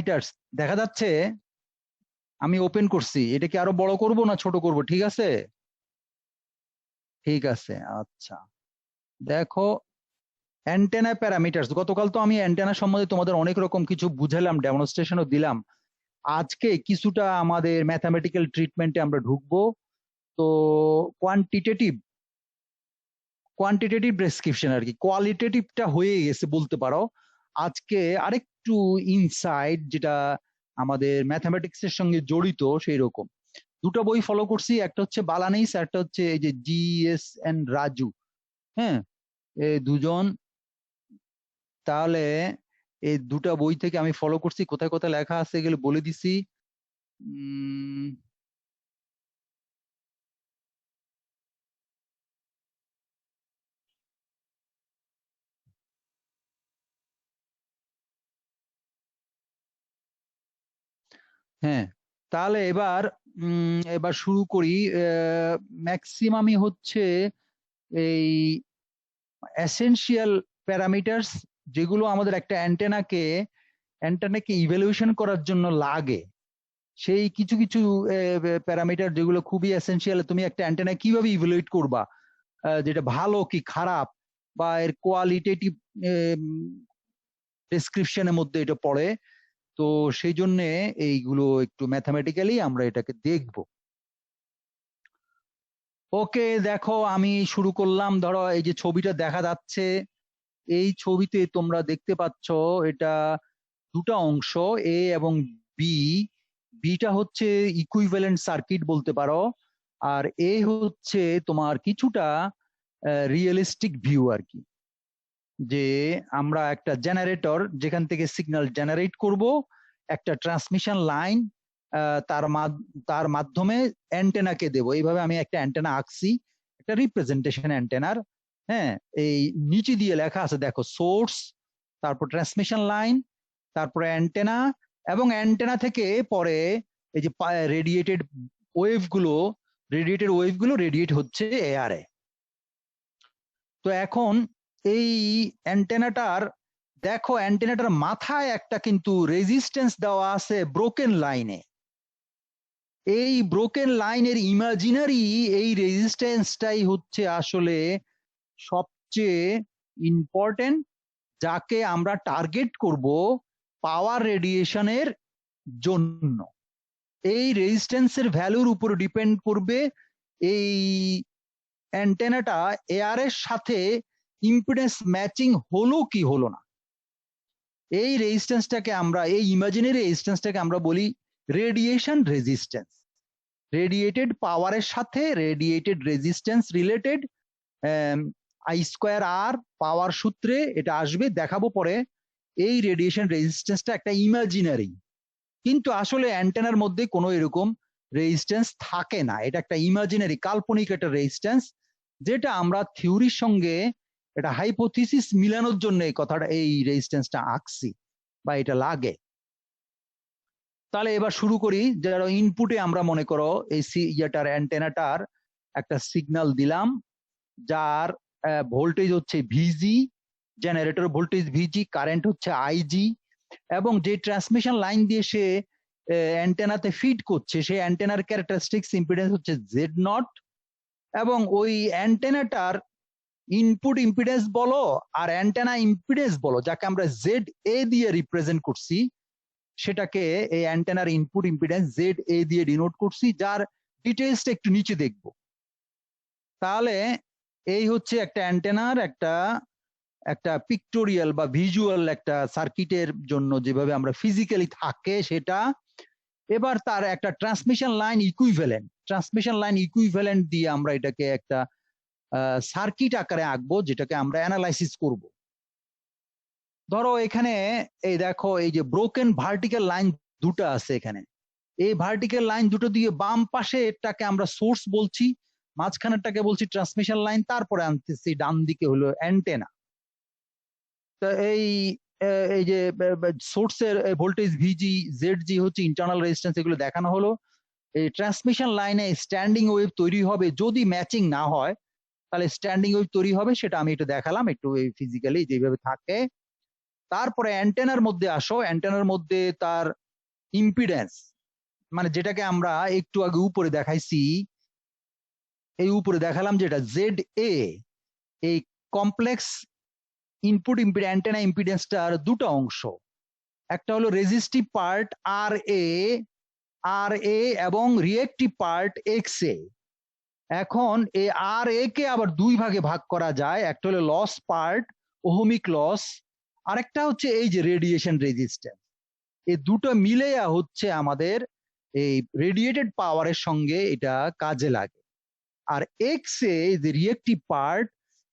Parameters দেখা যাচ্ছে? আমি ওপেন করছি, এটা কি আরো বড় করব না ছোট করব? ঠিক আছে, ঠিক আছে, আচ্ছা। দেখো, অ্যান্টেনা প্যারামিটারস, গতকাল তো আমি অ্যান্টেনা সম্বন্ধে তোমাদের অনেক রকম কিছু বুঝালাম, ডেমনস্ট্রেশনও দিলাম। আজকে কিছুটা আমাদের ম্যাথামেটিক্যাল ট্রিটমেন্টে আমরা ঢুকবো। তো কোয়ান্টিটেটিভ কোয়ান্টিটেটিভ ডেসক্রিপশন আর কি, কোয়ালিটেটিভটা হয়ে গেছে বলতে পারো। আজকে আরেকটু ইনসাইট, যেটা আমাদের ম্যাথামেটিক্স এর সঙ্গে জড়িত সেই রকম দুটো বই ফলো করছি। একটা হচ্ছে বালানিস, একটা হচ্ছে এই যে জিএস এন রাজু। হ্যাঁ, এই দুজন। তাহলে এই দুটা বই থেকে আমি ফলো করছি, কোথায় কোথায় লেখা আছে এগুলো বলে দিছি। উম হ্যাঁ, তাহলে এবার শুরু করি। ম্যাক্সিমামই হচ্ছে এই এসেনশিয়াল প্যারামিটার্স, যেগুলো আমাদের একটা অ্যান্টেনাকে ইভ্যালুয়েশন করার জন্য লাগে। সেই কিছু কিছু প্যারামিটার যেগুলো খুবই এসেনশিয়াল, তুমি একটা অ্যান্টেনা কিভাবে ইভ্যালুয়েট করবা, যেটা ভালো কি খারাপ, বা এর কোয়ালিটেটিভ ডেসক্রিপশনের মধ্যে এটা পড়ে। তো সেই জন্য এইগুলো একটু ম্যাথামেটিক্যালি আমরা এটাকে দেখব। ওকে, দেখো আমি শুরু করলাম। ধরো এই যে ছবিটা দেখা যাচ্ছে, এই ছবিতে তোমরা দেখতে পাচ্ছ এটা দুটো অংশ, এ এবং বি। বিটা হচ্ছে ইকুইভ্যালেন্ট সার্কিট বলতে পারো, আর এ হচ্ছে তোমার কিছুটা রিয়েলিস্টিক ভিউ আর কি। যে আমরা একটা জেনারেটর যেখান থেকে সিগন্যাল জেনারেট করব, একটা ট্রান্সমিশন লাইন, তার মাধ্যমে অ্যান্টেনাকে দেব। এইভাবে আমি একটা অ্যান্টেনা আঁকছি, একটা রিপ্রেজেন্টেশন অ্যান্টেনার। হ্যাঁ, এই নিচে দিয়ে লেখা আছে দেখো, সোর্স, তারপর ট্রান্সমিশন লাইন, তারপরে অ্যান্টেনা, এবং অ্যান্টেনা থেকে পরে এই যে রেডিয়েটেড ওয়েভ গুলো রেডিয়েট হচ্ছে এয়ারে। তো এখন এই অ্যান্টেনাটার, দেখো অ্যান্টেনাটার মাথায় একটা কিন্তু রেজিস্ট্যান্স দেওয়া আছে ব্রোকেন লাইনে। এই ব্রোকেন লাইনের ইমাজিনারি এই রেজিস্ট্যান্সটাই হচ্ছে আসলে সবচেয়ে ইম্পর্টেন্ট, যাকে আমরা টার্গেট করব পাওয়ার রেডিয়েশনের জন্য। এই রেজিস্ট্যান্সের ভ্যালুর উপর ডিপেন্ড করবে এই অ্যান্টেনাটা এয়ারের সাথে ইম্পিডেন্স ম্যাচিং হলো কি হলো না। এই ইমাজিনারি রেজিস্ট্যান্সটাকে আমরা বলি রেডিয়েশন রেজিস্ট্যান্স। রেডিয়েটেড পাওয়ারের সাথে রেডিয়েটেড রেজিস্ট্যান্স রিলেটেড, আই স্কোয়ার আর পাওয়ার সূত্রে এটা আসবে, দেখাবো পরে। এই রেডিয়েশন রেজিস্ট্যান্সটা একটা ইমাজিনারি, কিন্তু আসলে অ্যান্টেনার মধ্যে কোনো এরকম রেজিস্ট্যান্স থাকে না। এটা একটা ইমাজিনারি, কাল্পনিক একটা রেজিস্ট্যান্স, যেটা আমরা থিওরির সঙ্গে এটা হাইপোথিসিস মিলানোর জন্য এই কথাটা, এই রেজিস্ট্যান্সটা আঁকছি বা এটা লাগে। তাহলে এবার শুরু করি। যারা ইনপুটে আমরা মনে করো এই অ্যান্টেনাটার একটা সিগন্যাল দিলাম, যার ভোল্টেজ হচ্ছে ভিজি, জেনারেটর ভোল্টেজ ভিজি, কারেন্ট হচ্ছে আইজি, এবং যে ট্রান্সমিশন লাইন দিয়ে সে অ্যান্টেনাতে ফিড করছে সেই অ্যান্টেনার ক্যারেক্টারিস্টিক্স ইম্পিডেন্স হচ্ছে জেড নট। এবং ওই অ্যান্টেনাটার ইনপুট ইম্পিডেন্স বলো আর অ্যান্টেনা ইম্পিডেন্স বলো, যাকে আমরা জেড এ দিয়ে রিপ্রেজেন্ট করছি, সেটাকে এই অ্যান্টেনার ইনপুট ইম্পিডেন্স জেড এ দিয়ে ডিনোট করছি, যার ডিটেলসটা একটু নিচে দেখবো। তাহলে এই হচ্ছে একটা অ্যান্টেনার একটা একটা পিক্টোরিয়াল বা ভিজুয়াল একটা সার্কিটের জন্য যেভাবে আমরা ফিজিক্যালি থাকে সেটা। এবার তার একটা ট্রান্সমিশন লাইন ইকুইভ্যালেন্ট দিয়ে আমরা এটাকে একটা সার্কিট আকারে আঁকবো, যেটাকে আমরা অ্যানালাইসিস করব। ধরো এখানে এই দেখো, এই যে ব্রোকেন ভার্টিক্যাল লাইন দুটো আছে এখানে, এই ভার্টিক্যাল লাইন দুটো দিয়ে বাম পাশে এটাকে আমরা সোর্স বলছি, মাঝখানেরটাকে বলছি ট্রান্সমিশন লাইন, তারপরে আনতেছি ডান দিকে হলো অ্যান্টেনা। তো এই যে সোর্সের ভোল্টেজ ভিজি, জেড জি হচ্ছে ইন্টারনাল রেজিস্ট্যান্স, এগুলো দেখানো হলো। এই ট্রান্সমিশন লাইনে স্ট্যান্ডিং ওয়েভ তৈরি হবে, যদি ম্যাচিং না হয় তাহলে স্ট্যান্ডিং ওয়েভ তৈরি হবে, সেটা আমি একটু দেখালাম একটু ফিজিক্যালি যেভাবে থাকে। তারপরে অ্যান্টেনার মধ্যে আসো, অ্যান্টেনার মধ্যে তার ইম্পিডেন্স, মানে যেটাকে আমরা একটু আগে উপরে দেখাইছি, এই উপরে দেখালাম যেটা জেড এ, এই কমপ্লেক্স ইনপুট অ্যান্টেনা ইম্পিডেন্সটার দুটো অংশ, একটা হলো রেজিস্টিভ পার্ট আর এ এবং রিয়েক্টিভ পার্ট এক্স এ। এখন এই আর এ কে আবার দুই ভাগে ভাগ করা যায়, একটা হলো লস পার্ট, ওহমিক লস, আরেকটা হচ্ছে এই যে রেডিয়েশন রেজিস্ট্যান্স। এই দুটো মিলে হচ্ছে আমাদের এই রেডিয়েটেড পাওয়ারের সঙ্গে এটা কাজে লাগে। আর এক্স এ যে রিয়েক্টিভ পার্ট,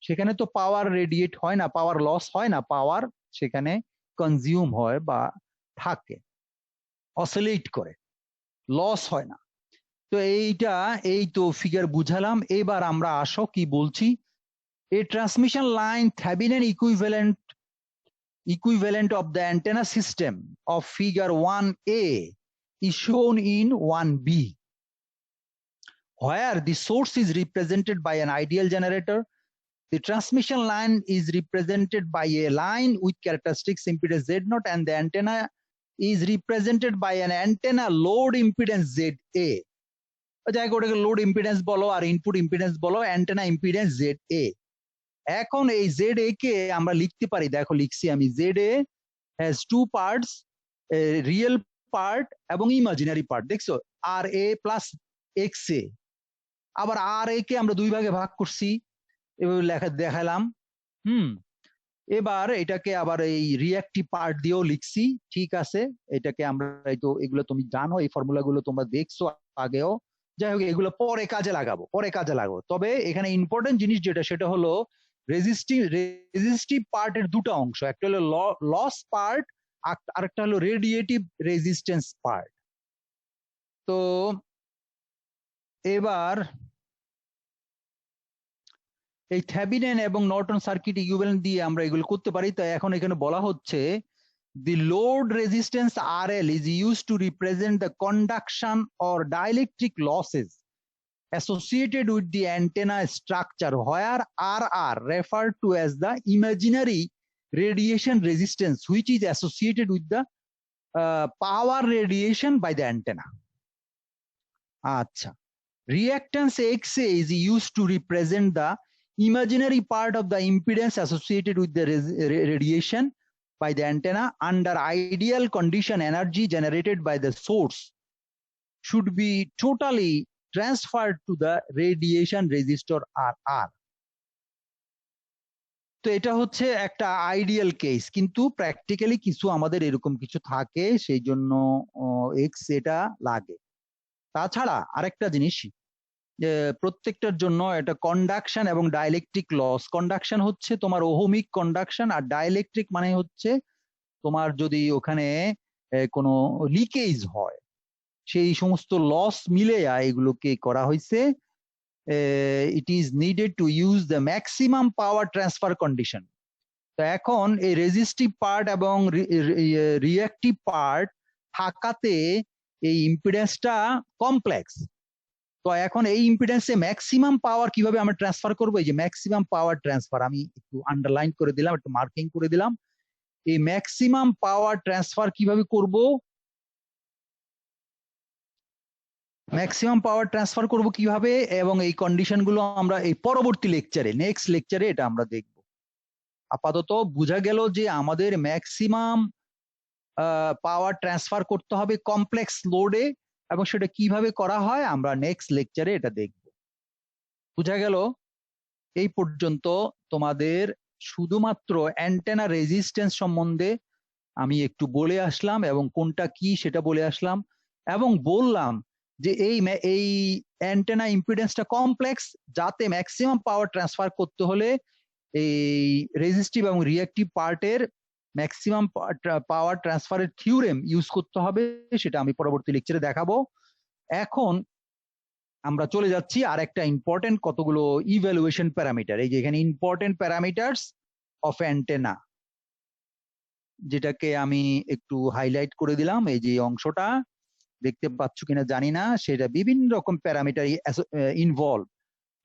সেখানে তো পাওয়ার রেডিয়েট হয় না, পাওয়ার লস হয় না, পাওয়ার সেখানে কনজিউম হয় বা থাকে, অসিলেট করে, লস হয় না। তো এইটা, এই তো ফিগার বুঝালাম। এবার আমরা আসো কি বলছি। A transmission line Thevenin equivalent of the antenna system of figure 1a is shown in 1b, where the source is represented by an ideal generator. The transmission line is represented by a line with characteristics impedance Z0, and the antenna is represented by an antenna load impedance ZA. যাই হোক, ওটাকে load impedance বলো আর input impedance বলো, antenna impedance ZA। এখন এই ZA কে আমরা লিখতে পারি, দেখো লিখছি আমি, ZA has two parts, real part এবং ইমাজিনারি পার্ট, দেখছো, আর এ প্লাস এক্স এ। আবার আর এ কে আমরা দুই ভাগে ভাগ করছি, এভাবে লেখা দেখালাম। এবার এটাকে আবার এই রিঅ্যাক্টিভ পার্ট দিয়েও লিখছি, ঠিক আছে। এটাকে আমরা, এই তো এগুলো তুমি জানো, এই ফর্মুলা গুলো তোমরা দেখছো আগেও। যাই হোক, এগুলো পরে কাজে লাগাবো। তবে এখানে ইম্পর্টেন্ট জিনিস যেটা, সেটা হলো রেজিস্টিভ পার্টের দুটো অংশ, একটা হলো লস পার্ট, আরেকটা হলো রেডিয়েটিভ রেজিস্ট্যান্স পার্ট। তো এবার এই থেভেনিন এবং নর্টন সার্কিট ইকুইভ্যালেন্ট দিয়ে আমরা এগুলো করতে পারি। তাই এখন এখানে বলা হচ্ছে the load resistance RL is used to represent the conduction or dielectric losses associated with the antenna structure, where RR referred to as the imaginary radiation resistance which is associated with the power radiation by the antenna. আচ্ছা, reactance XA is used to represent the imaginary part of the impedance associated with the radiation by the antenna. Under ideal condition, energy generated by the source should be totally transferred to the radiation resistor RR. তো এটা হচ্ছে একটা ideal case, কিন্তু practically কিছু আমাদের এরকম কিছু থাকে, সেই জন্য এক্স এটা লাগে। তাছাড়া আরেকটা জিনিস, প্রত্যেকটার জন্য এটা কন্ডাকশন এবং ডাইলেকট্রিক লস। কন্ডাকশন হচ্ছে তোমার ওহমিক কন্ডাকশন, আর ডাইলেকট্রিক মানে হচ্ছে তোমার যদি ওখানে কোনো লিকেজ হয়, সেই সমস্ত লস মিলে এগুলোকে করা হয়েছে। It is needed to use the maximum power transfer condition. তো এখন এই রেজিস্টিভ পার্ট এবং রিঅ্যাক্টিভ পার্ট থাকাতে এই ইম্পিডেন্সটা কমপ্লেক্স। তো এখন এই ইম্পিডেন্সে ম্যাক্সিমাম পাওয়ার কিভাবে আমরা ট্রান্সফার করবো, এই যে ম্যাক্সিমাম পাওয়ার ট্রান্সফার, আমি একটু আন্ডারলাইন করে দিলাম, একটু মার্কিং করে দিলাম। এই ম্যাক্সিমাম পাওয়ার ট্রান্সফার কিভাবে করব, কিভাবে, এবং এই কন্ডিশন গুলো আমরা এই পরবর্তী লেকচারে, নেক্সট লেকচারে এটা আমরা দেখব। আপাতত বোঝা গেল যে আমাদের ম্যাক্সিমাম পাওয়ার ট্রান্সফার করতে হবে কমপ্লেক্স লোডে, এবং সেটা কিভাবে করা হয় আমরা নেক্সট লেকচারে এটা দেখব। বোঝা গেল? এই পর্যন্ত তোমাদের শুধুমাত্র অ্যান্টেনা রেজিস্ট্যান্স সম্বন্ধে আমি একটু বলে আসলাম, এবং কোনটা কি সেটা বলে আসলাম, এবং বললাম যে এই অ্যান্টেনা ইম্পিডেন্সটা কমপ্লেক্স, যাতে ম্যাক্সিমাম পাওয়ার ট্রান্সফার করতে হলে এই রেজিস্টিভ এবং রিঅ্যাক্টিভ পার্টের ম্যাক্সিমাম পাওয়ার ট্রান্সফারের থিওরেম ইউজ করতে হবে, সেটা আমি পরবর্তী লেকচারে দেখাবো। এখন আমরা চলে যাচ্ছি আর একটা ইম্পর্টেন্ট কতগুলো ইভ্যালুয়েশন প্যারামিটার। এই যে এখানে ইম্পর্টেন্ট প্যারামিটারস অফ অ্যান্টেনা, যেটাকে আমি একটু হাইলাইট করে দিলাম, এই যে অংশটা দেখতে পাচ্ছ কিনা জানি না, সেটা বিভিন্ন রকম প্যারামিটার ইনভলভ।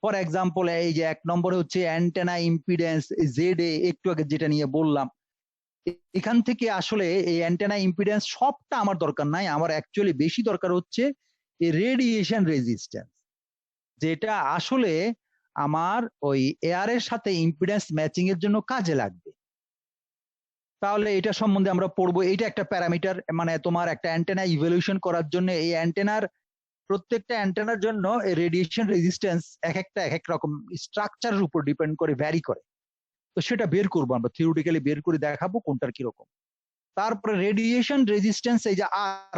ফর এক্সাম্পল, এই যে 1 নম্বরে হচ্ছে অ্যান্টেনা ইম্পিডেন্স ZA, একটু আগে যেটা নিয়ে বললাম, এখান থেকে আসলে এই অ্যান্টেনা ইম্পিডেন্স সবটা আমার দরকার নাই, আমার অ্যাকচুয়ালি বেশি দরকার হচ্ছে এই রেডিয়েশন রেজিস্ট্যান্স, যেটা আসলে আমার ওই এয়ারের সাথে ইম্পিডেন্স ম্যাচিং এর জন্য কাজে লাগবে। তাহলে এটা সম্বন্ধে আমরা পড়বো। এটা একটা প্যারামিটার, মানে তোমার একটা অ্যান্টেনা ইভ্যালুয়েশন করার জন্য এই অ্যান্টেনার প্রত্যেকটা অ্যান্টেনার জন্য এই রেডিয়েশন রেজিস্ট্যান্স এক একটা এক এক রকম স্ট্রাকচারের উপর ডিপেন্ড করে, ভ্যারি করে। তো সেটা বের করবো আমরা, থিওরিটিক্যালি বের করে দেখাবো কোনটার কিরকম। তারপরে রেডিয়েশন রেজিস্ট্যান্স, এই যে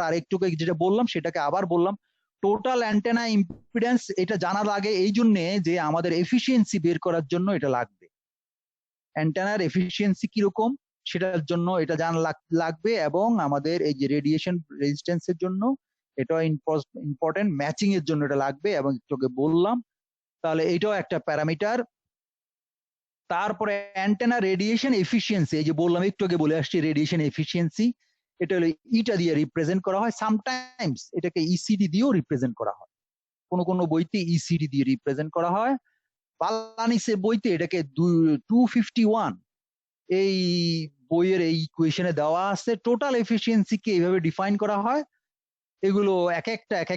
আর একটু যেটা বললাম সেটাকে আবার বললাম, টোটাল অ্যান্টেনা ইম্পিডেন্স। এটা জানা লাগে এই জন্যে যে আমাদের এফিসিয়েন্সি বের করার জন্য এটা লাগবে, অ্যান্টেনার এফিসিয়েন্সি কিরকম সেটার জন্য এটা জানা লাগবে, এবং আমাদের এই যে রেডিয়েশন রেজিস্ট্যান্সের জন্য এটা ইম্পর্টেন্ট, ম্যাচিং এর জন্য এটা লাগবে, এবং তোকে বললাম। তাহলে এটাও একটা প্যারামিটার। তারপরে অ্যান্টেনা রেডিয়েশন এফিসিয়েন্সি, এই যে বললাম একটু আগে বলে আসছি, রেডিয়েশন এফিসিয়েন্সি এটা হলো ইটা দিয়ে রিপ্রেজেন্ট করা হয়, সামটাইমস এটাকে ইসিডি দিয়েও রিপ্রেজেন্ট করা হয়, কোন কোন বইতে ইসিডি দিয়ে রিপ্রেজেন্ট করা হয়। বালানিসের বইতে এটাকে 251 এই বইয়ের এই ইকুয়েশনে দেওয়া আছে। টোটাল এফিসিয়েন্সিকে এইভাবে ডিফাইন করা হয়, এগুলো এক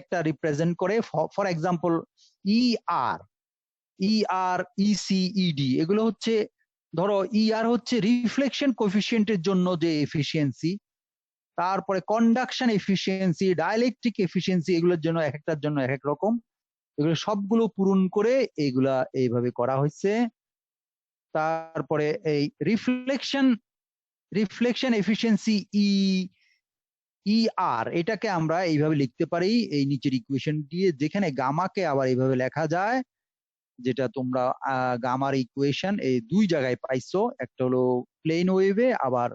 একটা রিপ্রেজেন্ট করে। ফর এক্সাম্পল ইআর, ইসিইডি, এগুলো হচ্ছে, ধরো ইআর হচ্ছে রিফ্লেকশন কোএফিসিয়েন্টের জন্য যে এফিসিয়েন্সি, তারপরে কন্ডাকশন এফিসিয়েন্সি, ডাইলেকট্রিক এফিসিয়েন্সি, এগুলোর জন্য এক একটার জন্য এক এক রকম, এগুলো সবগুলো পূরণ করে এইগুলা এইভাবে করা হয়েছে। তারপরে এই রিফ্লেকশন এফিসিয়েন্সি ইআর, এটাকে আমরা এইভাবে লিখতে পারি এই নিচের ইকুয়েশন দিয়ে, যেখানে গামাকে আবার এইভাবে লেখা যায়, যেটা তোমরা গামার ইকুয়েশন এই দুই জায়গায় পাইছো, একটা হলো প্লেন ওয়েভে, আবার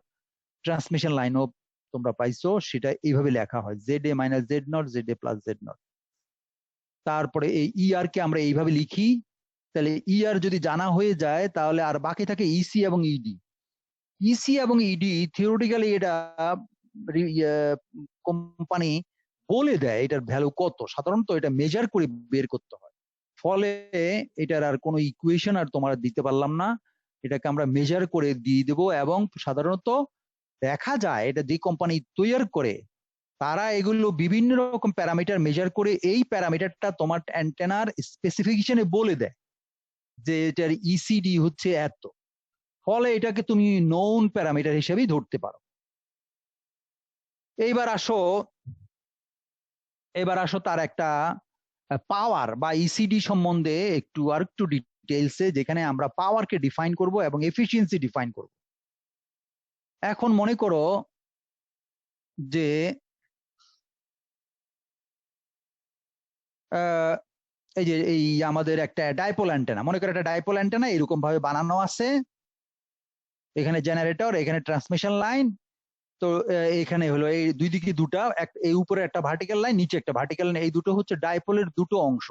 ট্রান্সমিশন লাইনও তোমরা পাইছো, সেটা এইভাবে লেখা হয় জেড এ মাইনাস জেড নট, জেড এ প্লাস জেড নট। তারপরে এই ইআর কে আমরা এইভাবে লিখি। তাহলে ইআর যদি জানা হয়ে যায় তাহলে আর বাকি থাকে ইসি এবং ইডি। ইসি এবং ইডি থিওরিটিক্যালি এটা কোম্পানি বলে দেয় এটার ভ্যালু কত, সাধারণত এটা মেজার করে বের করতে হয়। ফলে এটার আর কোনো ইকুয়েশন আর তোমার দিতে পারলাম না, এটাকে আমরা মেজার করে দিয়ে দেব। এবং সাধারণত দেখা যায় এটা যে কোম্পানি তৈরি করে তারা এগুলো বিভিন্ন রকম প্যারামিটার মেজার করে এই প্যারামিটারটা তোমার অ্যান্টেনার স্পেসিফিকেশনে বলে দেয় যে এটার ইসিডি হচ্ছে এত, ফলে এটাকে তুমি নোন প্যারামিটার হিসেবেই ধরতে পারো। এইবার আসো তার একটা পাওয়ার বা ইসিডি সম্বন্ধে একটু আর একটু ডিটেইলসে, যেখানে আমরা পাওয়ারকে ডিফাইন করব এবং এফিসিয়েন্সি ডিফাইন করব। এখন মনে করো যে এই যে এই আমাদের একটা ডাইপোল অ্যান্টেনা, মনে করো একটা ডাইপোল অ্যান্টেনা এরকম ভাবে বানানো আছে, এখানে জেনারেটর, এখানে ট্রান্সমিশন লাইন। তো এখানে হলো এই দুই দিকে দুটা, এই উপরে একটা ভার্টিক্যাল লাইন, নিচে একটা ভার্টিক্যাল লাইন, এই দুটো হচ্ছে ডাইপোলের দুটো অংশ।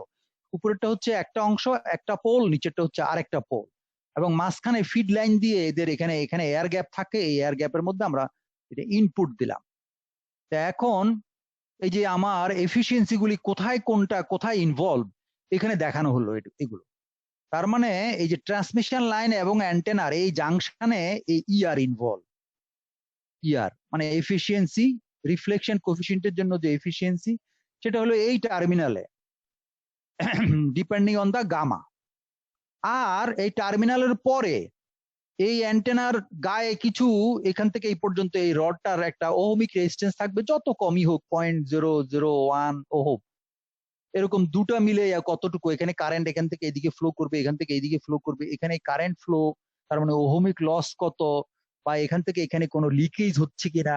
উপরেরটা হচ্ছে একটা অংশ, একটা পোল, নিচেরটা হচ্ছে আরেকটা পোল, এবং মাঝখানে ফিড লাইন দিয়ে এদের এখানে এখানে এয়ার গ্যাপ থাকে, এই এয়ার গ্যাপের মধ্যে আমরা এটা ইনপুট দিলাম। তা এখন এই যে আমার এফিসিয়েন্সি গুলি কোথায় কোনটা কোথায় ইনভলভ এখানে দেখানো হলো এগুলো। তার মানে এই যে ট্রান্সমিশন লাইন এবং অ্যান্টেনার এই জাংশনে এই ইআর ইনভলভ। ইআর মানে এফিসিয়েন্সি, রিফ্লেকশন কোএফিসিয়েন্টের জন্য যে এফিসিয়েন্সি, সেটা হলো এই টার্মিনালে ডিপেন্ডিং অন দা গামা। আর এই টার্মিনালের পরে এই অ্যান্টেনার গায়ে কিছু এখান থেকে এই পর্যন্ত এই রডটার একটা ওহমিক রেজিস্ট্যান্স থাকবে, যত কমই হোক 0.001 ওহম, এরকম দুটো মিলে কতটুকু এখানে কারেন্ট এখান থেকে এদিকে ফ্লো করবে, এখান থেকে এদিকে ফ্লো করবে, এখানে কারেন্ট ফ্লো, তার মানে ওহমিক লস কত, বা এখান থেকে এখানে কোনো লিকেজ হচ্ছে কিনা,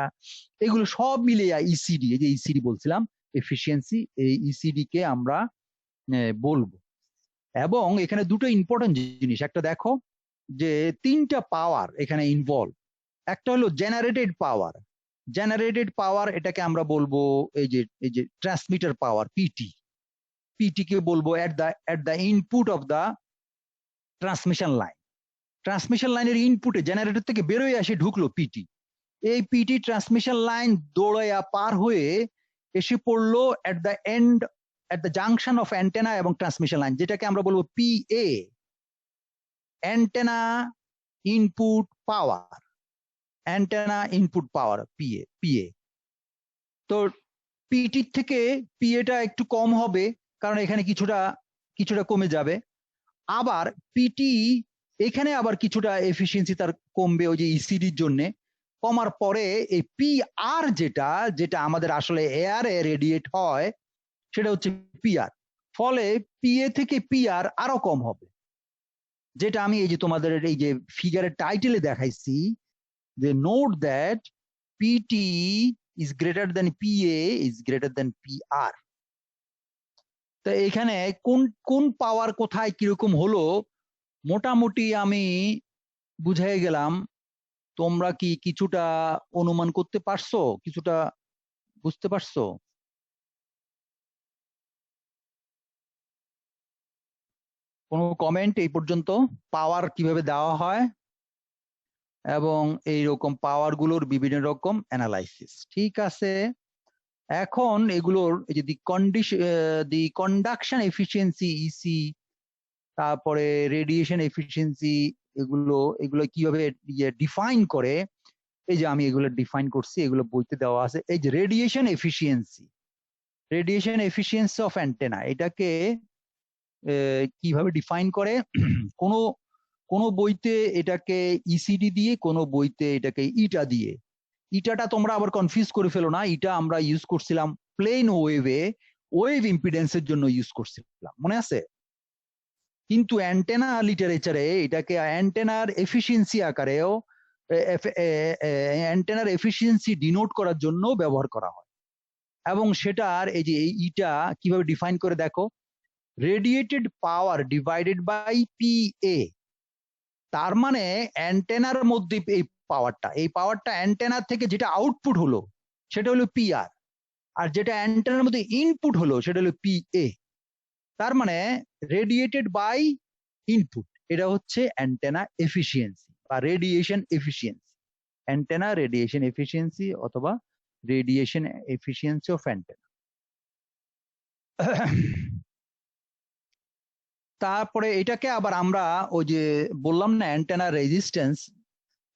এগুলো সব মিলে ইসিডি, এই যে ইসিডি বলছিলাম এফিসিয়েন্সি, এই ইসিডি কে আমরা বলবো। এবং এখানে দুটো ইম্পর্টেন্ট জিনিস, একটা দেখো যে তিনটা পাওয়ার এখানে ইনভলভ। একটা হলো জেনারেটেড পাওয়ার, জেনারেটেড পাওয়ার এটাকে আমরা বলবো এই যে ট্রান্সমিটার পাওয়ার, পিটি কে বলবো at the input of the transmission line. Transmission লাইনের ইনপুটে জেনারেটর থেকে বেরোয় আসে ঢুকলো পিটি, এই পিটি ট্রান্সমিশন লাইন দৌড়াইয়া পার হয়ে এসে পড়লো at the end, at the junction of antenna এবং ট্রান্সমিশন লাইন, যেটাকে আমরা বলবো পিএ, অ্যান্টেনা ইনপুট পাওয়ার। অ্যান্টেনা ইনপুট পাওয়ার পিএ। তো পিটি থেকে পিএটা একটু কম হবে, কারণ এখানে কিছুটা কিছুটা কমে যাবে। আবার পিটি এখানে আবার কিছুটা এফিসিয়েন্সি তার কমবে ওই যে ইসিডির জন্য। কমার পরে এই পি আর যেটা যেটা আমাদের আসলে এয়ারে রেডিয়েট হয় সেটা হচ্ছে পিআর। ফলে পিএ থেকে পিআর আরো কম হবে, যেটা আমি এই যে তোমাদের এই যে ফিগারের টাইটেলে দেখাইছি, যে note that PT is greater than PA is greater than PR. তো এখানে কোন কোন পাওয়ার কোথায় কিরকম হলো মোটামুটি আমি বুঝাই গেলাম। তোমরা কি কিছুটা অনুমান করতে পারছো, কিছুটা বুঝতে পারছো? কোনো কমেন্ট এই পর্যন্ত? পাওয়ার কিভাবে দেওয়া হয় এবং এই রকম পাওয়ার গুলোর বিভিন্ন রকম অ্যানালাইসিস, ঠিক আছে। এখন এগুলোর এই যে দি কন্ডাকশন এফিসিয়েন্সি ইসি, তারপরে রেডিয়েশন এফিসিয়েন্সি, এগুলো এগুলো কিভাবে ডিফাইন করে, এই যে আমি এগুলো ডিফাইন করছি, এগুলো বইতে দেওয়া আছে। এই যে রেডিয়েশন এফিসিয়েন্সি অফ অ্যান্টেনা, এটাকে কিভাবে ডিফাইন করে কোন কোন বইতে এটাকে ইসিডি দিয়ে, কোন বইতে এটাকে ইটা দিয়ে। ইটাটা তোমরা আবার কনফিউজ করে ফেলো না, ইটা আমরা ইউজ করছিলাম প্লেন ওয়েভ ইম্পিডেন্সের জন্য ইউজ করছিলাম, মনে আছে? কিন্তু অ্যান্টেনা লিটারেচারে এটাকে অ্যান্টেনার এফিসিয়েন্সি আকারেও অ্যান্টেনার এফিসিয়েন্সি ডিনোট করার জন্য ব্যবহার করা হয়। এবং সেটার এই যে ইটা কিভাবে ডিফাইন করে দেখো, রেডিয়েটেড পাওয়ার ডিভাইডেড বাই পিএ। তার মানে অ্যান্টেনার মধ্যে এই পাওয়ারটা অ্যান্টেনার থেকে যেটা আউটপুট হলো সেটা হলো পিআর, আর যেটা অ্যান্টেনার মধ্যে ইনপুট হলো সেটা হলো পিএ। তার মানে রেডিয়েটেড বাই ইনপুট, এটা হচ্ছে অ্যান্টেনা এফিসিয়েন্সি বা radiation efficiency. Antenna radiation efficiency অথবা রেডিয়েশন এফিসিয়েন্সি অফ অ্যান্টেনা। তারপরে এটাকে আবার আমরা ওই যে বললাম না অ্যান্টেনা রেজিস্ট্যান্স,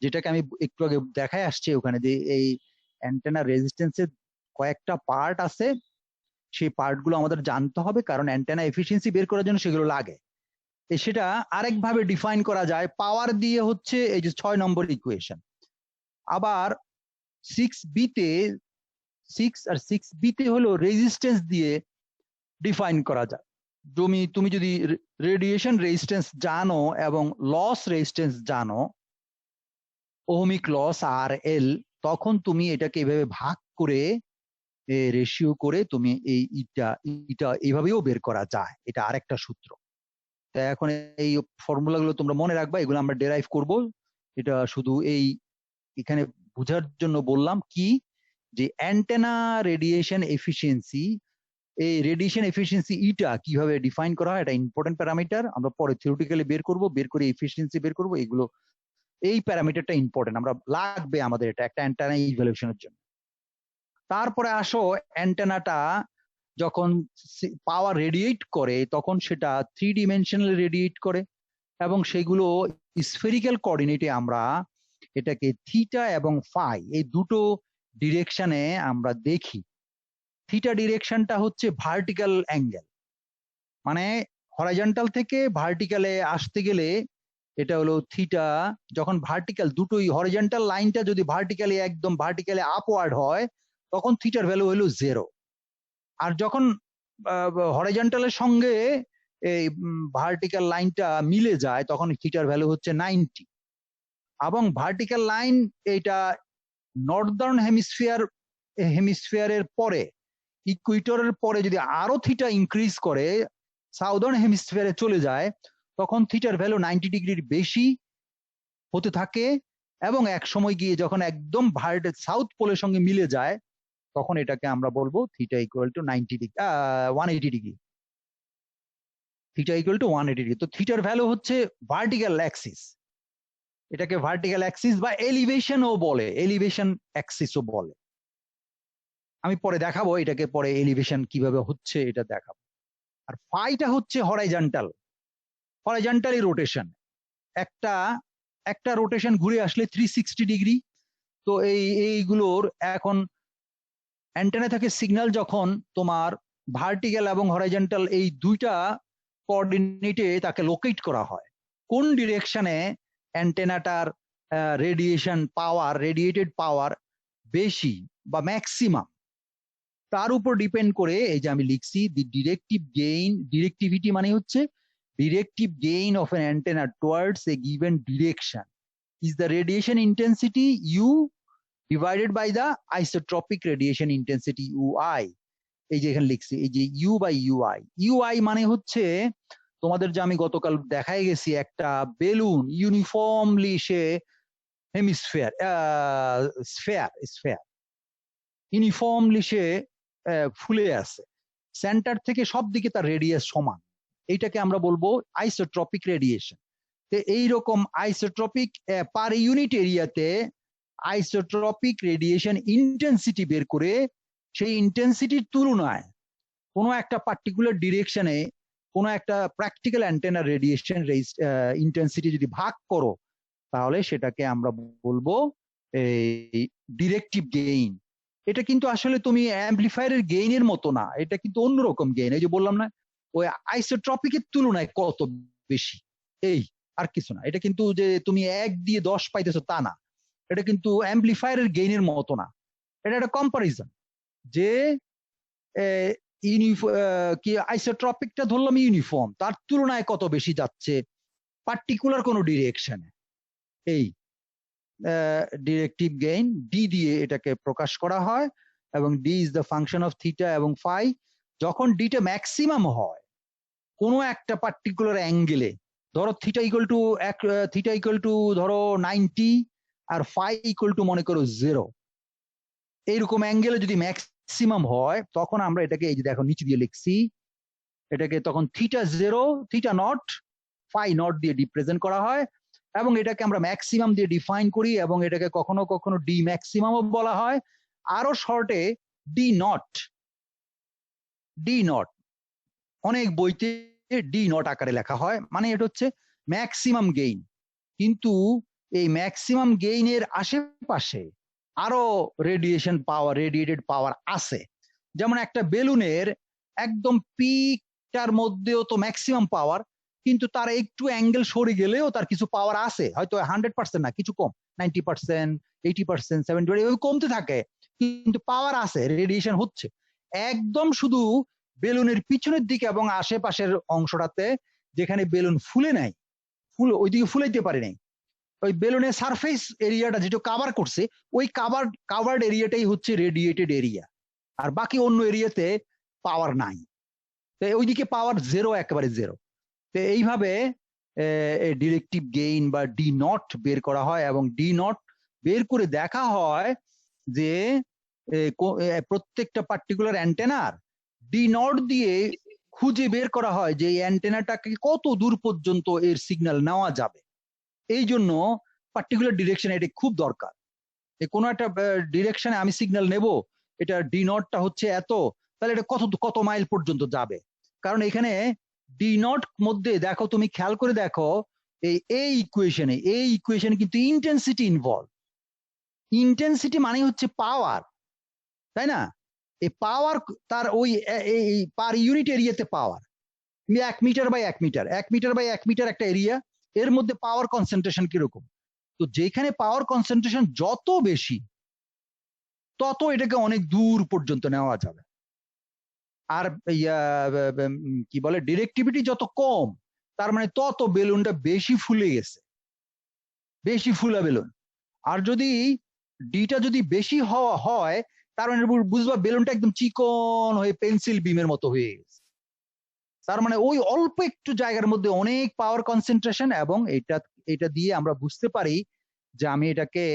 যেটাকে আমি একটু আগে দেখায় আসছি ওখানে, যে এই অ্যান্টেনা রেজিস্ট্যান্সের কয়েকটা পার্ট আছে, সেই পার্টগুলো আমাদের জানতে হবে, কারণ অ্যান্টেনা এফিসিয়েন্সি বের করার জন্য সেগুলো লাগে। সেটা আরেকভাবে ডিফাইন করা যায় পাওয়ার দিয়ে, হচ্ছে এই যে 6 নম্বর ইকুয়েশন। আবার 6b-তে 6b-তে হলো রেজিস্ট্যান্স দিয়ে ডিফাইন করা যায়। তুমি যদি রেডিয়েশন রেজিস্ট্যান্স জানো এবং লস রেজিস্ট্যান্স জানো, ওহমিক লস আর এল, তখন তুমি এটাকে এভাবে ভাগ করে রেশিও করে তুমি এটা এইভাবেও বের করা যায়, এটা আরেকটা সূত্র। তা এখন এই ফর্মুলাগুলো তোমরা মনে রাখবা, এগুলো আমরা ডেরাইভ করব। এটা শুধু এখানে বোঝার জন্য বললাম কি, যে অ্যান্টেনা রেডিয়েশন এফিসিয়েন্সি, এই রেডিয়েশন এফিসিয়েন্সি ইটা কিভাবে ডিফাইন করা হয়, এটা ইম্পর্টেন্ট প্যারামিটার। আমরা পরে থিওরিটিক্যালি বের করে এফিসিয়েন্সি বের করব। এগুলো এই প্যারামিটারটা ইম্পর্টেন্ট, আমরা লাগবে আমাদের এটা একটা অ্যান্টেনা ইভ্যালুয়েশনের জন্য। তারপরে আসো, অ্যান্টেনাটা যখন পাওয়ার রেডিয়েট করে তখন সেটা 3 ডিমেনশনাল রেডিয়েট করে, এবং সেগুলো স্ফেরিক্যাল কোঅর্ডিনেটে আমরা এটাকে থিটা এবং ফাই এই দুটো ডিরেকশনে আমরা দেখি। থিটা ডিরেকশনটা হচ্ছে ভার্টিক্যাল অ্যাঙ্গেল, মানে হরাইজন্টাল থেকে ভার্টিক্যালে আসতে গেলে এটা হলো থিটা। যখন ভার্টিক্যাল দুটোই, হরিজন্টাল লাইনটা যদি ভার্টিক্যালি একদম ভার্টিক্যালি আপওয়ার্ড হয় তখন থিটার ভ্যালু হলো 0। আর যখন হরিজন্টালের সঙ্গে এই ভার্টিক্যাল লাইনটা মিলে যায় তখন থিটার ভ্যালু হচ্ছে 90। এবং ভার্টিক্যাল লাইন এটা নর্দার্ন হেমিস্ফিয়ারের পরে, ইকুইটরের পরে যদি আরো থিটা ইনক্রিজ করে সাউদার্ন হেমিস্ফিয়ারে চলে যায়, তখন থিটার ভ্যালু 90 ডিগ্রির বেশি হতে থাকে। এবং এক সময় গিয়ে যখন একদম সাউথ পোলের সঙ্গে মিলে যায় তখন এটাকে আমরা বলবো theta equal to 90 degree, 180 degree. Theta equal to 180 degree. তো থিটার ভ্যালু হচ্ছে ভার্টিক্যাল অ্যাক্সিস, এটাকে ভার্টিক্যাল অ্যাক্সিস বা এলিভেশনও বলে, এলিভেশন অ্যাক্সিসও বলে। আমি পরে দেখাবো এটাকে, পরে এলিভেশন কিভাবে হচ্ছে এটা দেখাবো। আর ফাইটা হচ্ছে হরাইজন্টালি রোটেশন। একটা রোটেশন ঘুরে আসলে 360 ডিগ্রি, তো এইগুলোর এখন অ্যান্টেনা থেকে সিগন্যাল যখন তোমার ভার্টিক্যাল এবং হরাইজন্টাল এই দুইটা কোঅর্ডিনেটে তাকে লোকেট করা হয়, কোন ডিরেকশনে অ্যান্টেনাটার রেডিয়েশন পাওয়ার, রেডিয়েটেড পাওয়ার বেশি বা ম্যাক্সিমাম, তার উপর ডিপেন্ড করে এই যে আমি লিখছি দি ডিরেক্টিভ গেইন, ডিরেক্টিভিটি মানে হচ্ছে directive gain of an antenna towards a given direction is the radiation intensity U divided by the isotropic radiation intensity UI। এই যে এখানে লিখছি এই যে U by UI। UI মানে হচ্ছে তোমাদের যে আমি গতকাল দেখাই গেছি একটা বেলুন ইউনিফর্মলি সে হেমিস্ফিয়ার স্ফেয়ার ইউনিফর্মলি সে ফুলে আছে, সেন্টার থেকে সব দিকে তার রেডিয়াস সমান, এইটাকে আমরা বলবো আইসোট্রপিক রেডিয়েশন। এইরকম আইসোট্রপিক পার ইউনিট এরিয়াতে আইসোট্রপিক রেডিয়েশন ইন্টেন্সিটি বের করে সেই ইন্টেন্সিটির তুলনায় কোনো একটা পার্টিকুলার ডিরেকশনে কোনো একটা প্র্যাকটিক্যাল অ্যান্টেনার রেডিয়েশন ইন্টেন্সিটি যদি ভাগ করো তাহলে সেটাকে আমরা বলবো এই ডিরেক্টিভ গেইন। এটা কিন্তু আসলে তুমি অ্যাম্পলিফায়ারের গেইনের মতো না, এটা কিন্তু অন্যরকম গেইন। এই যে বললাম না ওই আইসোট্রপিকের তুলনায় কত বেশি, এই আর কিছু না। এটা কিন্তু যে তুমি 1 দিয়ে 10 পাইতেছো তা না, এটা কিন্তু অ্যাম্পলিফায়ারের গেইনের মতো না। এটা একটা কম্পারিজন যে কি আইসোট্রপিকটা ধরলাম ইউনিফর্ম, তার তুলনায় কত বেশি যাচ্ছে পার্টিকুলার কোনো ডিরেকশনে, এই ডিরেক্টিভ গেইন ডি দিয়ে এটাকে প্রকাশ করা হয়। এবং D is the function of theta এবং ফাই। যখন ডিটা ম্যাক্সিমাম হয় কোনো একটা পার্টিকুলার অ্যাঙ্গেলে, ধরো থিটা ইকুয়াল টু ধরো 90 আর ফাই ইকুয়াল টু মনে করো 0, এইরকম অ্যাঙ্গেলে যদি ম্যাক্সিমাম হয় তখন আমরা এটাকে এই যে দেখো নিচে দিয়ে লিখছি, এটাকে তখন theta 0 theta naught phi naught দিয়ে রিপ্রেজেন্ট করা হয় এবং এটাকে আমরা ম্যাক্সিমাম দিয়ে ডিফাইন করি এবং এটাকে কখনো কখনো ডি ম্যাক্সিমামও বলা হয়। আরো শর্টে ডি নট, ডি নট অনেক বইতে ডি নট আকারে লেখা হয়, মানে এটা হচ্ছে ম্যাক্সিমাম গেইন। কিন্তু এই ম্যাক্সিমাম গেইনের আশেপাশে আরো রেডিয়েশন পাওয়ার, রেডিয়েটেড পাওয়ার আছে। যেমন একটা বেলুনের একদম পিকটার মধ্যেও তো ম্যাক্সিমাম পাওয়ার, কিন্তু তার একটু অ্যাঙ্গেল সরে গেলেও তার কিছু পাওয়ার আছে, হয়তো 100% না, কিছু কম, 90%, 80%, 70% এভাবে কমতে থাকে, কিন্তু পাওয়ার আছে, রেডিয়েশন হচ্ছে। একদম শুধু বেলুনের পিছনের দিকে এবং আশেপাশের অংশটাতে যেখানে বেলুন ফুলে নাই, ওইদিকে ফুলাইতে পারে নাই, ওই বেলুনের সারফেস এরিয়াটা যেটা কাভার করছে ওই কাভার্ড এরিয়াটাই হচ্ছে রেডিয়েটেড এরিয়া, আর বাকি অন্য এরিয়াতে পাওয়ার নাই, তো ওইদিকে পাওয়ার 0, একেবারে 0। তো এইভাবে ডিরেক্টিভ গেইন বা ডি নট বের করা হয় এবং ডি নট বের করে দেখা হয় যে প্রত্যেকটা পার্টিকুলার অ্যান্টেনার ডি নট দিয়ে খুঁজে বের করা হয় যে এই অ্যান্টেনাটাকে কত দূর পর্যন্ত এর সিগন্যাল নেওয়া যাবে। এই জন্য পার্টিকুলার ডিরেকশন এটা খুব দরকার। কোনো একটা ডিরেকশনে আমি সিগন্যাল নেব, এটা ডি নটটা হচ্ছে এত, তাহলে এটা কত কত মাইল পর্যন্ত যাবে। কারণ এখানে ডি নট মধ্যে দেখো, তুমি খেয়াল করে দেখো এই ইকুয়েশনে কিন্তু ইন্টেন্সিটি ইনভলভ। ইন্টেন্সিটি মানে হচ্ছে পাওয়ার, তাই না? এই পাওয়ার তার ওই পার ইউনিট এরিয়াতে power 1 metre by 1 metre, 1 metre by 1 metre একটা এরিয়া, এর মধ্যে পাওয়ার কনসেন্ট্রেশন কিরকম। তো যেখানে পাওয়ার কনসেন্ট্রেশন যত বেশি তত এটাকে অনেক দূর পর্যন্ত নেওয়া যাবে। আর কি বলে ডিরেক্টিভিটি যত কম, তার মানে তত বেলুনটা বেশি ফুলে গেছে, বেশি ফুলা বেলুন। আর যদি ডিটা যদি বেশি হয় তার মানে বুঝবা বেলুনটা একদম চিকন হয়ে পেন্সিল বিমের মতো হয়ে গেছে। তার মানে ওই অল্প একটু জায়গার মধ্যে অনেক পাওয়ার কনসেন্ট্রেশন, এবং এটা দিয়ে আমরা বুঝতে পারি যে আমি এটাকে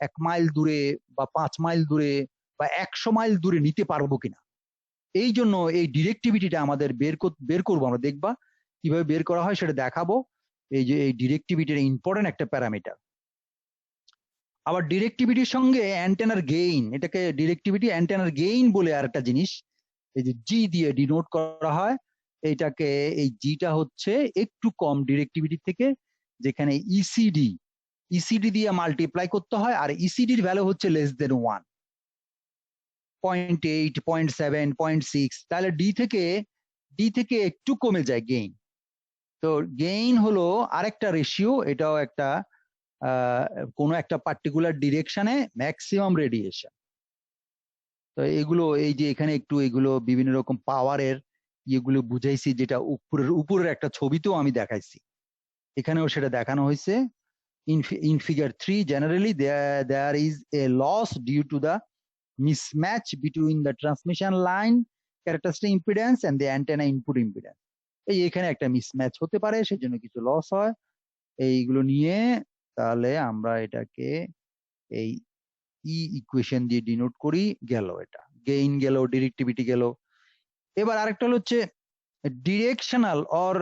1 মাইল দূরে বা 5 মাইল দূরে বা 100 মাইল দূরে নিতে পারবো কিনা। এই জন্য এই ডিরেক্টিভিটিটা আমাদের বের করবো, আমরা দেখবা কিভাবে বের করা হয় সেটা দেখাবো। এই যে এই ডিরেক্টিভিটির ইম্পর্টেন্ট একটা প্যারামিটার। আবার ডিরেক্টিভিটির সঙ্গে অ্যান্টেনার গেইন, এটাকে ডিরেক্টিভিটি অ্যান্টেনার গেইন বলে আর একটা জিনিস, এই যে জি দিয়ে ডিনোট করা হয়। এইটাকে এই জিটা হচ্ছে একটু কম ডিরেক্টিভিটি থেকে, যেখানে ইসিডি দিয়ে মাল্টিপ্লাই করতে হয়, আর ইসিডির ভ্যালু হচ্ছে লেস দেন 1, 0.8, 0.7, 0.6, তাহলে ডি থেকে একটু কমে যায় গেইন। তো গেইন হলো আরেকটা রেশিও, এটাও একটা কোনো একটা পার্টিকুলার ডিরেকশনে ম্যাক্সিমাম রেডিয়েশন। তো এগুলো এই যে এখানে একটু এগুলো বিভিন্ন রকম পাওয়ারের ইয়েগুলো বুঝাইছি, যেটা উপরের একটা ছবিতেও আমি দেখাইছি, এখানেও সেটা দেখানো হয়েছে। In figure 3, generally there is a loss due to the mismatch between the transmission line characteristic impedance and the antenna input impedance. এই এখানে একটা মিসম্যাচ হতে পারে, সেজন্য কিছু লস হয়। এইগুলো নিয়ে তাহলে আমরা এটাকে এই ই ইকুয়েশন দিয়ে ডিনোট করি, গেল এটা গেইন গেল, ডিরেক্টিভিটি গেল। এবার আরেকটা হচ্ছে ডিরেকশনাল অর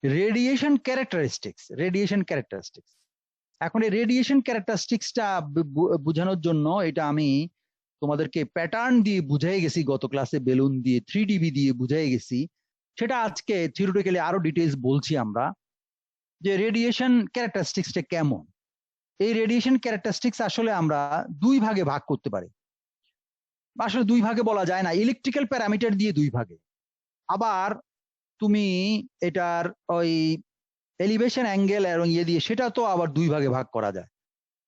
রেডিয়েশন ক্যারেক্টারিস্টিক্স। এখন এই রেডিয়েশন ক্যারেক্টারিস্টিক্সটা বোঝানোর জন্য এটা আমি তোমাদেরকে প্যাটার্ন দিয়ে বুঝাই গেছি গত ক্লাসে, বেলুন দিয়ে 3dB দিয়ে বুঝাই গেছি। সেটা আজকে থিওরিটিক্যালি আরো ডিটেইলস বলছি আমরা, যে রেডিয়েশন ক্যারেক্টারিস্টিক্সটা কেমন। এই রেডিয়েশন ক্যারেক্টারিস্টিক্স আসলে আমরা দুই ভাগে ভাগ করতে পারি। আসলে দুই ভাগে বলা যায় না, ইলেকট্রিক্যাল প্যারামিটার দিয়ে দুই ভাগে। আবার তুমি এটার ওই এলিভেশন অ্যাঙ্গেল এবং ইয়ে দিয়ে সেটা তো আবার দুই ভাগে ভাগ করা যায়।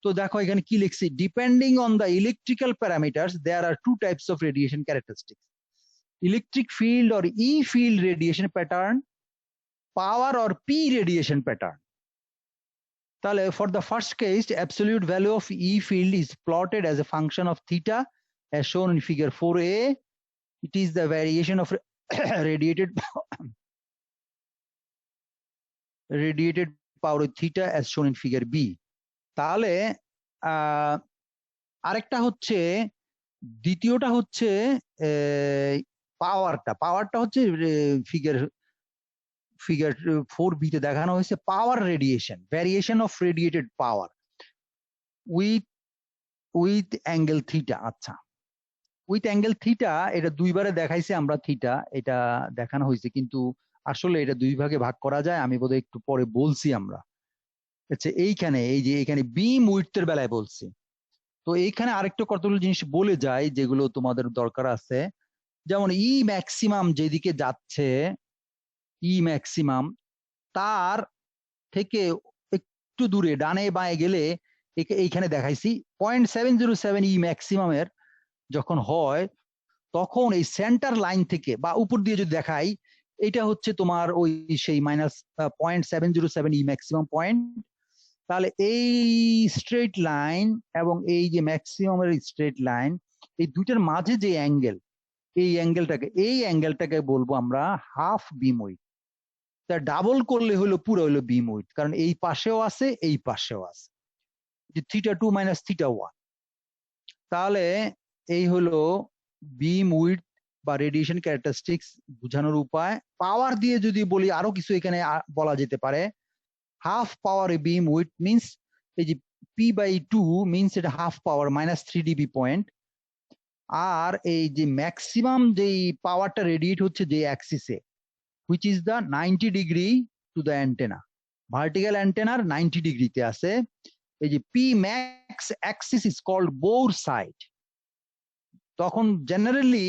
তো দেখো এখানে কি লিখছি, depending on the electrical parameters there are two types of radiation characteristics, electric field or E field radiation pattern, power or P radiation pattern. তাহলে for the first case, absolute value of E field is plotted as a function of theta as shown in figure 4a. It is the variation of radiated power of theta as shown in figure B. তাহলে আরেকটা হচ্ছে, দ্বিতীয়টা হচ্ছে পাওয়ারটা হচ্ছে figure 4b তে দেখানো হয়েছে power radiation, variation of radiated power with angle theta. আচ্ছা, উইথ অ্যাঙ্গেল থিটা এটা দুইবারে দেখাইছে আমরা, থিটা এটা দেখানো হয়েছে, কিন্তু আসলে এটা দুই ভাগে ভাগ করা যায়, আমি বোধহয় একটু পরে বলছি আমরা। আচ্ছা, এইখানে এই যে এখানে বিম উইডথের বেলায় বলছি। তো এইখানে আরেকটা কতগুলো জিনিস বলে যায় যেগুলো তোমাদের দরকার আছে, যেমন ই ম্যাক্সিমাম যেদিকে যাচ্ছে, ই ম্যাক্সিমাম তার থেকে একটু দূরে ডানে বাঁয়ে গেলে এইখানে দেখাইছি 0.707 ই ম্যাক্সিমামের যখন হয়, তখন এই সেন্টার লাইন থেকে বা উপর দিয়ে যদি দেখাই, এটা হচ্ছে তোমার ওই সেই -0.707 ই ম্যাক্সিমাম পয়েন্ট। তাহলে এই স্ট্রেট লাইন এবং এই যে ম্যাক্সিমামের স্ট্রেট লাইন, এই দুইটার মাঝে যে অ্যাঙ্গেল, এই অ্যাঙ্গেলটাকে বলবো আমরা হাফ বিম উইডথ। তা ডাবল করলে হলো পুরো হলো বিম উইডথ, কারণ এই পাশেও আছে এই পাশেও আছে, যে θ2 - θ1। তাহলে এই হলো বিম উইডথ বা রেডিয়েশন ক্যারেক্টারিস্টিক্স বোঝানোর উপায়। পাওয়ার দিয়ে যদি বলি আরো কিছু এখানে বলা যেতে পারে, হাফ পাওয়ার বিম উইডথ মিনস এই যে p/2 মিনস এটা হাফ পাওয়ার -3 dB পয়েন্ট। আর এই যে ম্যাক্সিমাম যেই পাওয়ারটা রেডিয়েট হচ্ছে যে অ্যাক্সিসে, which is the 90 degree to the antenna, vertical antenna 90 ডিগ্রিতে আছে। এই যে P max axis is called bore side। তখন জেনারেলি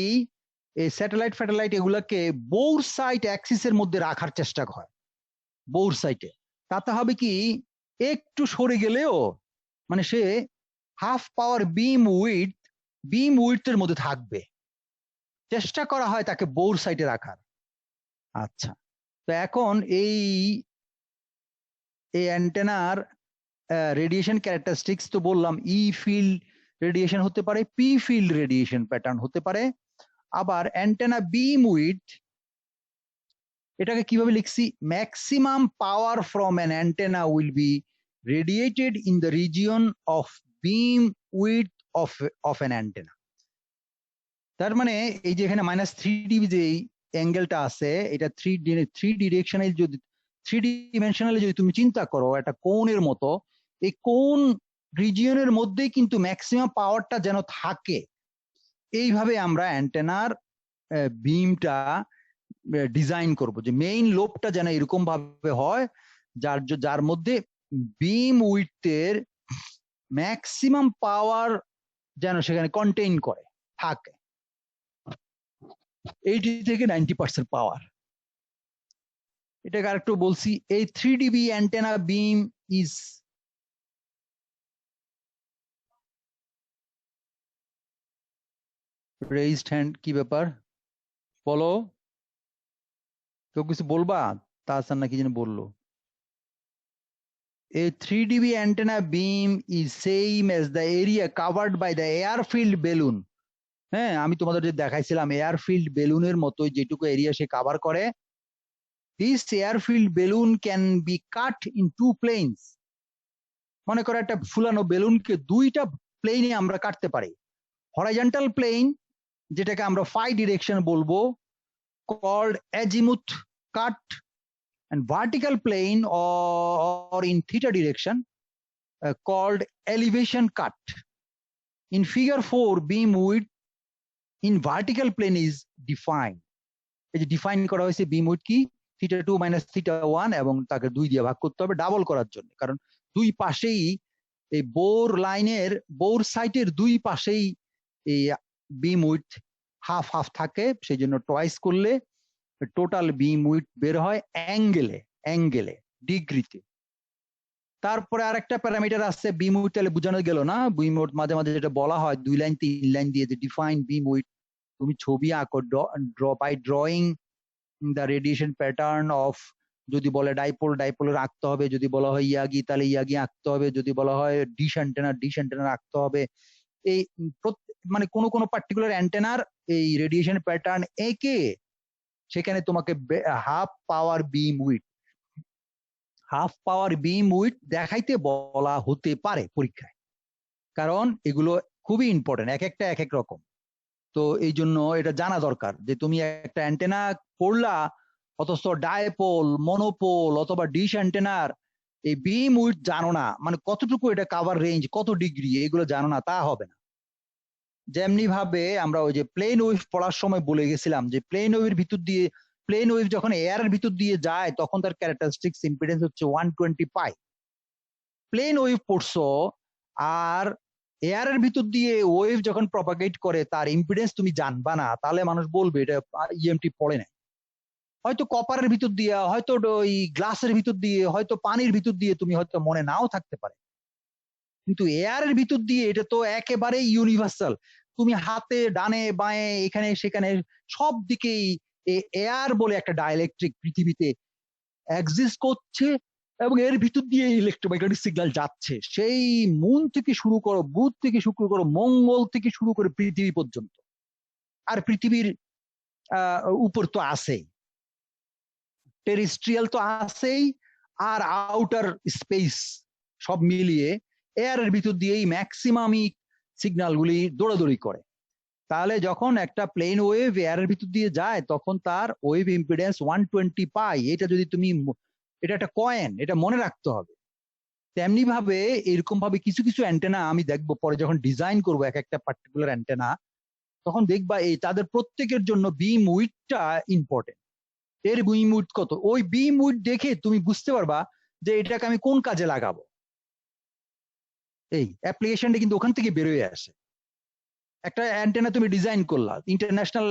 এই স্যাটেলাইট এগুলাকে বোর সাইট অ্যাক্সিসের মধ্যে রাখার চেষ্টা হয়, বোর সাইটে। তাতে হবে কি, একটু সরে গেলেও মানে সে হাফ পাওয়ার বিম উইডথের মধ্যে থাকবে, চেষ্টা করা হয় তাকে বোর সাইটে রাখার। আচ্ছা, তো এখন এই অ্যান্টেনার রেডিয়েশন ক্যারেক্টারিস্টিক্স তো বললাম, ই ফিল্ড রেডিয়েশন হতে পারে, পি ফিল্ড রেডিয়েশন প্যাটার্ন হতে পারে। আবার অ্যান্টেনা বিম উইডথ, এটাকে কিভাবে লিখছি, maximum power from an antenna will be radiated in the region of beam width of an antenna. তার মানে এই যে এখানে -3 dB যে অ্যাঙ্গেলটা আছে, এটা থ্রি ডিরেকশনাল যদি 3 ডিমেনশনালে যদি তুমি চিন্তা করো একটা কোণের মতো, এই কোণ রিজিয়নের মধ্যেই কিন্তু ম্যাক্সিমাম পাওয়ারটা যেন থাকে, এইভাবে আমরা অ্যান্টেনার বিমটা ডিজাইন করব, যে মেইন লোবটা যেন এরকম ভাবে হয় যার মধ্যে বিম উইডথের ম্যাক্সিমাম পাওয়ার যেন সেখানে কন্টেইন করে থাকে 80 থেকে 90% পাওয়ার। এটাকে আরেকটু বলছি, এই 3 dB antenna beam is raised hand, কি ব্যাপার বলো, কেউ কিছু বলবা? তাহসান নাকি যেন বললো। A 3 dB antenna beam is same as the area covered by the airfield balloon. হ্যাঁ, আমি তোমাদের যে দেখাইছিলাম এয়ারফিল্ড বেলুনের মতো যেটুকু এরিয়া সে কভার করে। This airfield balloon can be cut in 2 planes. মনে করো একটা ফুলানো বেলুনকে দুইটা প্লেনে আমরা কাটতে পারি। হরাইজন্টাল প্লেন, যেটাকে আমরা ফাই ডিরেকশন বলবো, called azimuth cut, and vertical plane or in theta direction called elevation cut. In figure 4, beam width in vertical plane is defined. এই যে ডিফাইন করা হয়েছে বিম উইডথ কি, θ2 - θ1, এবং তাকে 2 দিয়ে ভাগ করতে হবে ডাবল করার জন্য, কারণ দুই পাশেই এই বোর লাইনের বোর সাইটের দুই পাশেই এই বিম উইডথ হাফ হাফ থাকে, সেই জন্য টয়েস করলে টোটাল বিম উইডথ বের হয় অ্যাঙ্গেলে ডিগ্রিতে। তারপরে আরেকটা প্যারামিটার আছে বিম উইডথ, তাহলে বোঝানো গেল না, বিম উইডথ মাঝে মাঝে যেটা বলা হয় 2 লাইন 3 লাইন দিয়ে, যে ডিফাইন বিম উইডথ, তুমি ছবি আঁকো by drawing the radiation pattern of, যদি বলে ডাইপোলের আঁকতে হবে, যদি বলা হয় ইয়াগি তাহলে ইয়াগি আঁকতে হবে, যদি বলা হয় ডিশ অ্যান্টেনার আঁকতে হবে। এই মানে কোনো পার্টিকুলার অ্যান্টেনার এই রেডিয়েশন প্যাটার্ন এঁকে সেখানে তোমাকে হাফ পাওয়ার বিম উইডথ দেখাইতে বলা হতে পারে পরীক্ষায়, কারণ এগুলো খুবই ইম্পর্টেন্ট, এক একটা এক এক রকম। তো এই জন্য এটা জানা দরকার যে তুমি একটা অ্যান্টেনা পড়লা, অথচ ডাইপোল, মনোপোল অথবা ডিশ অ্যান্টেনার এই বিম উইডথ জানো না, মানে কতটুকু এটা কাভার রেঞ্জ, কত ডিগ্রি, এগুলো জানো না, তা হবে না। যেমনি ভাবে আমরা ওই যে প্লেন ওয়েভ পড়ার সময় বলে গেছিলাম যে প্লেন ওয়েভ যখন এয়ারের ভিতর দিয়ে যায় তখন তার ক্যারেক্টারিস্টিক্স ইম্পিডেন্স হচ্ছে 120 পাই। প্লেন ওয়েভ পড়ছো, আর এয়ারের ভিতর দিয়ে ওয়েভ যখন প্রপাগেট করে তার ইম্পিডেন্স তুমি জানবা না, তাহলে মানুষ বলবে এটা ইএমটি পড়ে না। হয়তো কপারের ভিতর দিয়ে, হয়তো ওই গ্লাসের ভিতর দিয়ে, হয়তো পানির ভিতর দিয়ে তুমি হয়তো মনে নাও থাকতে পারে, কিন্তু এয়ারের ভিতর দিয়ে এটা তো একেবারে ইউনিভার্সাল। তুমি হাতে ডানে বাঁয়ে এখানে সেখানে সব দিকেই এয়ার বলে একটা ডাইলেকট্রিক পৃথিবীতে এক্সিস্ট করছে, এবং এর ভিতর দিয়ে ইলেকট্রোম্যাগনেটিক সিগন্যাল যাচ্ছে, সেই মুন থেকে শুরু করো, বুধ থেকে শুরু করো, মঙ্গল থেকে শুরু করে পৃথিবী পর্যন্ত। আর পৃথিবীর উপর তো আছেই, টেরিস্ট্রিয়াল তো আছেই, আর আউটার স্পেস, সব মিলিয়ে এয়ারের ভিতর দিয়েই ম্যাক্সিমামই সিগন্যালগুলি দৌড়াদৌড়ি করে। তাহলে যখন একটা প্লেন ওয়েভ এয়ারের ভিতর দিয়ে যায় তখন তার ওয়েভ ইম্পিডেন্স 120 পাই। এটা যদি তুমি, এটা একটা কয়েন, এটা মনে রাখতে হবে। তেমনি ভাবে এরকম ভাবে কিছু কিছু অ্যান্টেনা আমি দেখবো পরে যখন ডিজাইন করবো এক একটা পার্টিকুলার অ্যান্টেনা, তখন দেখবা এই তাদের প্রত্যেকের জন্য বিম উইডথটা ইম্পর্টেন্ট। এর বিম উইডথ কত, ওই বিম উইডথ দেখে তুমি বুঝতে পারবা যে এটাকে আমি কোন কাজে লাগাবো। এই অ্যাপ্লিকেশনটা কিন্তু ওখান থেকে বেরোয় আসে। একটা অ্যান্টেনা তুমি ডিজাইন করলা, ইন্টারন্যাশনাল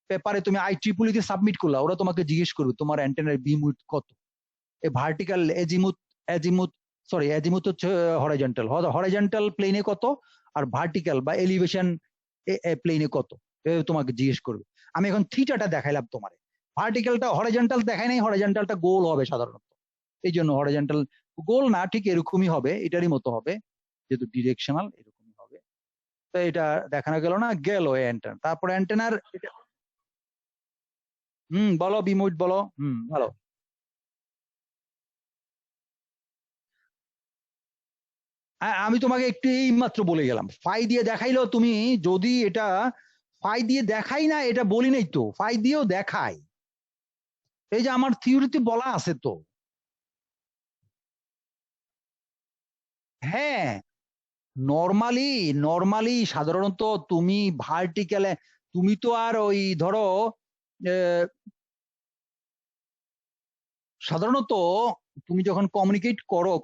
পেপারে তুমি IEEE তে সাবমিট করলা, ওরা তোমাকে জিজ্ঞেস করবে তোমার অ্যান্টেনার বিম উইডথ কত। এই ভার্টিক্যাল অ্যাজিমুথ হচ্ছে হরাইজন্টাল প্লেনে কত, আর ভার্টিক্যাল বা এলিভেশন প্লেনে কত, তোমাকে জিজ্ঞেস করবে। আমি এখন থিটাটা দেখাইলাম তোমার, ভার্টিক্যালটা হরাইজন্টাল দেখাই নাই, হরাইজন্টালটা গোল হবে সাধারণত, এই জন্য হরাইজন্টাল গোল না, ঠিক এরকমই হবে, এটারই মতো হবে, যেহেতু ডিরেকশনাল এরকমই হবে। তো এটা দেখানো গেল না, গেল অ্যান্টেনা। তারপর অ্যান্টেনার বলো বিম উইডথ বলো, ভালো। আমি তোমাকে একটু এই মাত্র বলে গেলাম, ফাই দিয়ে দেখাইলেও তুমি যদি এটা ফাই দিয়ে দেখাই না, এটা বলি নাই তো, ফাই দিয়েও দেখাই, এই যে আমার থিওরিতে বলা আছে তো। হ্যাঁ, নর্মালি সাধারণত তুমি ভার্টিক্যালে, তুমি তো আর ওই ধরো সাধারণত তুমি যখন